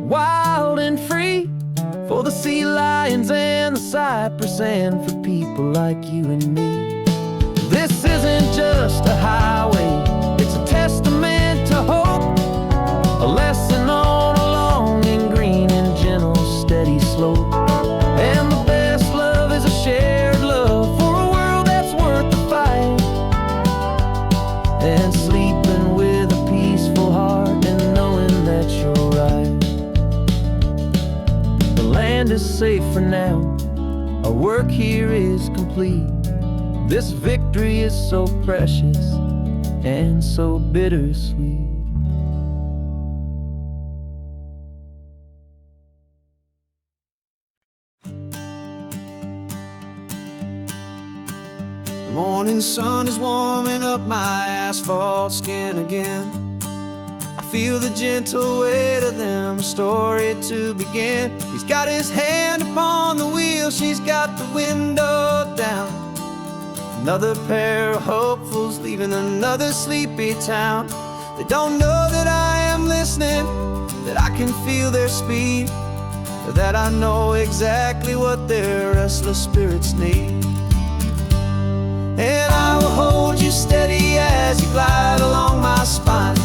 wild and free, for the sea lions and the cypress and for people like you and me. This isn't just a highway, it's a testament to hope, a lesson on a long and green and gentle steady slope. And the best love is a shared love for a world that's worth the fight, and sleeping with a peaceful heart and knowing that you're right. The land is safe for now, our work here is complete. This victory is so precious and so bittersweet. The morning sun is warming up my asphalt skin again. I feel the gentle weight of them, a story to begin. He's got his hand upon the wheel, she's got the window down. Another pair of hopefuls leaving another sleepy town. They don't know that I am listening, that I can feel their speed, or that I know exactly what their restless spirits need. And I will hold you steady as you glide along my spine.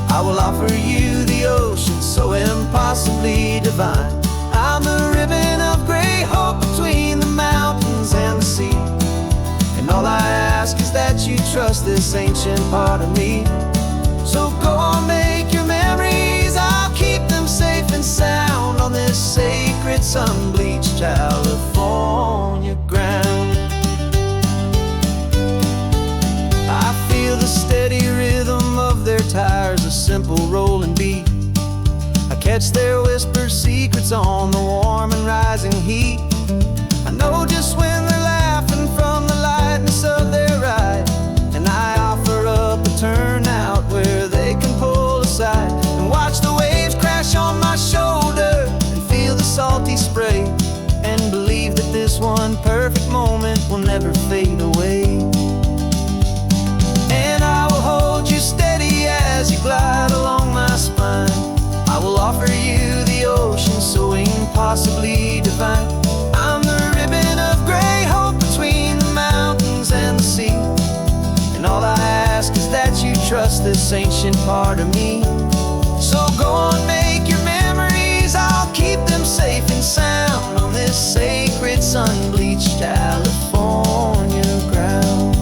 I will offer you the ocean so impossibly divine. I'm the ribbon of gray hope between the mountains and the sea. And all I ask is that you trust this ancient part of me. So go on, make your memories, I'll keep them safe and sound on this sacred sun-bleached California ground. I feel the steady rhythm of their tires, a simple rolling beat. I catch their whispered secrets on the warm and rising heat. I know just when they're laughing from the lightness of their ride, and I offer up a turnout where empty spray, and believe that this one perfect moment will never fade away. And I will hold you steady as you glide along my spine. I will offer you the ocean so impossibly divine. I'm the ribbon of gray hope between the mountains and the sea, and all I ask is that you trust this ancient part of me. So go on, make your memories, I'll keep them safe and sound on this sacred sun-bleached California ground.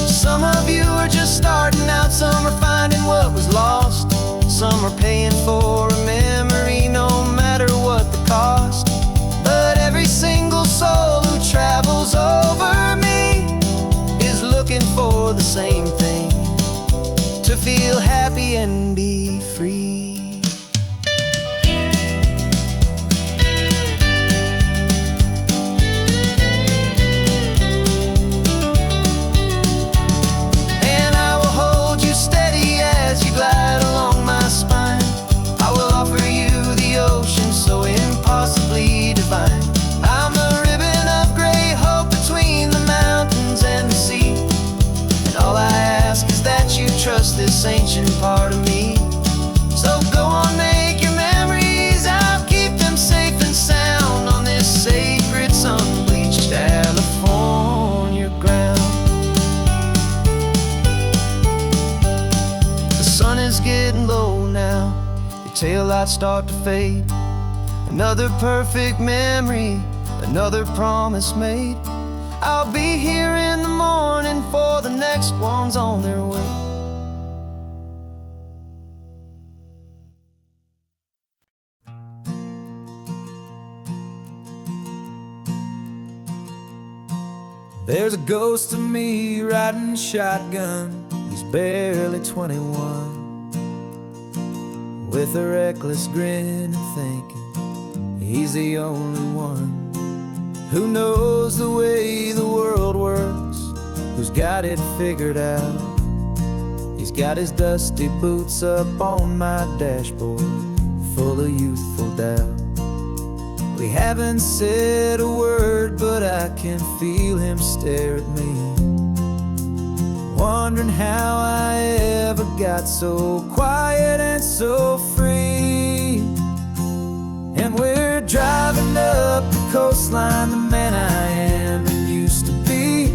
Some of you are just starting out, some are finding what was lost, some are paying for a memory no matter what the cost. But every single soul who travels over me is looking for the same thing: to feel happy and be free. And I will hold you steady as you glide along my spine. I will offer you the ocean so impossibly divine. I'm the ribbon of gray hope between the mountains and the sea, and all I ask is that you trust this ancient part of me. So go on, make your memories, I'll keep them safe and sound on this sacred sun-bleached California ground. The sun is getting low now, your taillights start to fade. Another perfect memory, another promise made. I'll be here in the morning for the next ones on their way. There's a ghost of me riding shotgun. He's barely 21, with a reckless grin and thinking he's the only one who knows the way the world works, who's got it figured out. He's got his dusty boots up on my dashboard, full of youthful doubt. We haven't said a word, but I can feel him stare at me, wondering how I ever got so quiet and so free. And we're driving up the coastline, the man I am and used to be,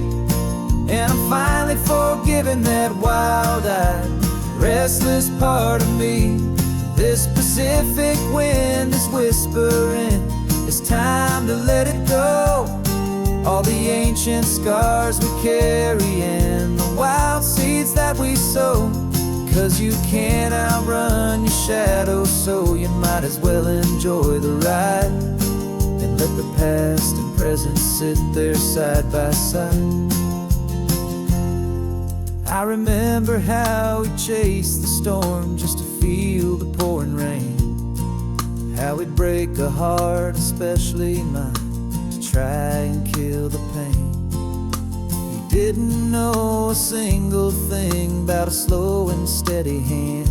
and I'm finally forgiving that wild-eyed, restless part of me. This Pacific wind is whispering, it's time to let it go. All the ancient scars we carry and the wild seeds that we sow. 'Cause you can't outrun your shadow, so you might as well enjoy the ride and let the past and present sit there side by side. I remember how we chased the storm just to feel the pouring rain, how we'd break a heart, especially mine, to try and kill the pain. We didn't know a single thing about a slow and steady hand.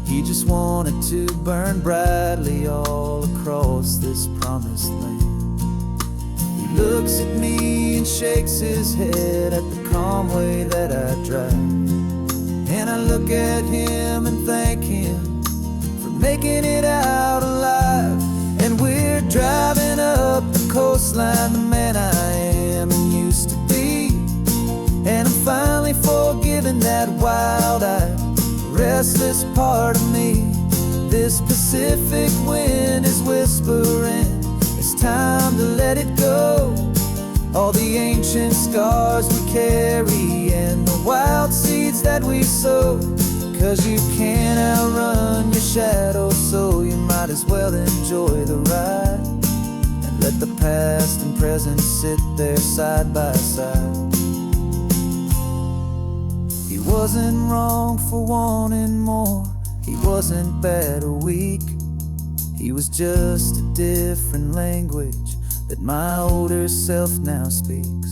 He just wanted to burn brightly all across this promised land. He looks at me and shakes his head at the calm way that I drive, and I look at him and thank him for making it out alive. And we're driving up the coastline, the man I am and used to be, and I'm finally forgiving that wild-eyed, restless part of me. This Pacific wind is whispering, it's time to let it go. All the ancient scars we carry and the wild seeds that we sow. 'Cause you can't outrun your shadow, so you might as well enjoy the ride and let the past and present sit there side by side. He wasn't wrong for wanting more, he wasn't bad or weak. He was just a different language that my older self now speaks.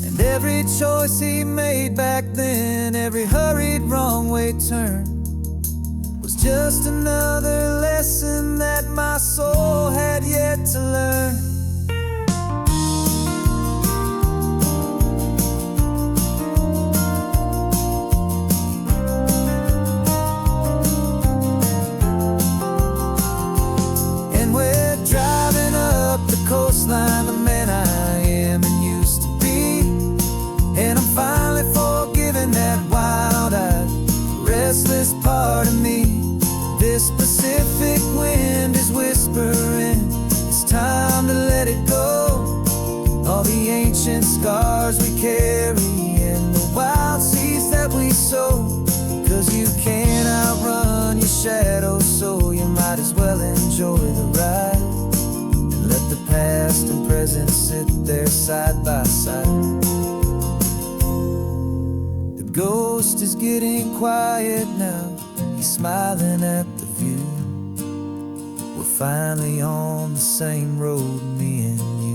And every choice he made back then, every hurried wrong way turn, was just another lesson that my soul had yet to learn. And we're driving up the coastline, the man I am and used to be. And I'm finally forgiving that wild-eyed, restless part of me. This Pacific wind is whispering, it's time to let it go. All the ancient scars we carry and the wild seeds that we sow. 'Cause you can't outrun your shadow, so you might as well enjoy the ride. And let the past and present sit there side by side. The ghost is getting quiet now, he's smiling at the view. We're finally on the same road, me and you.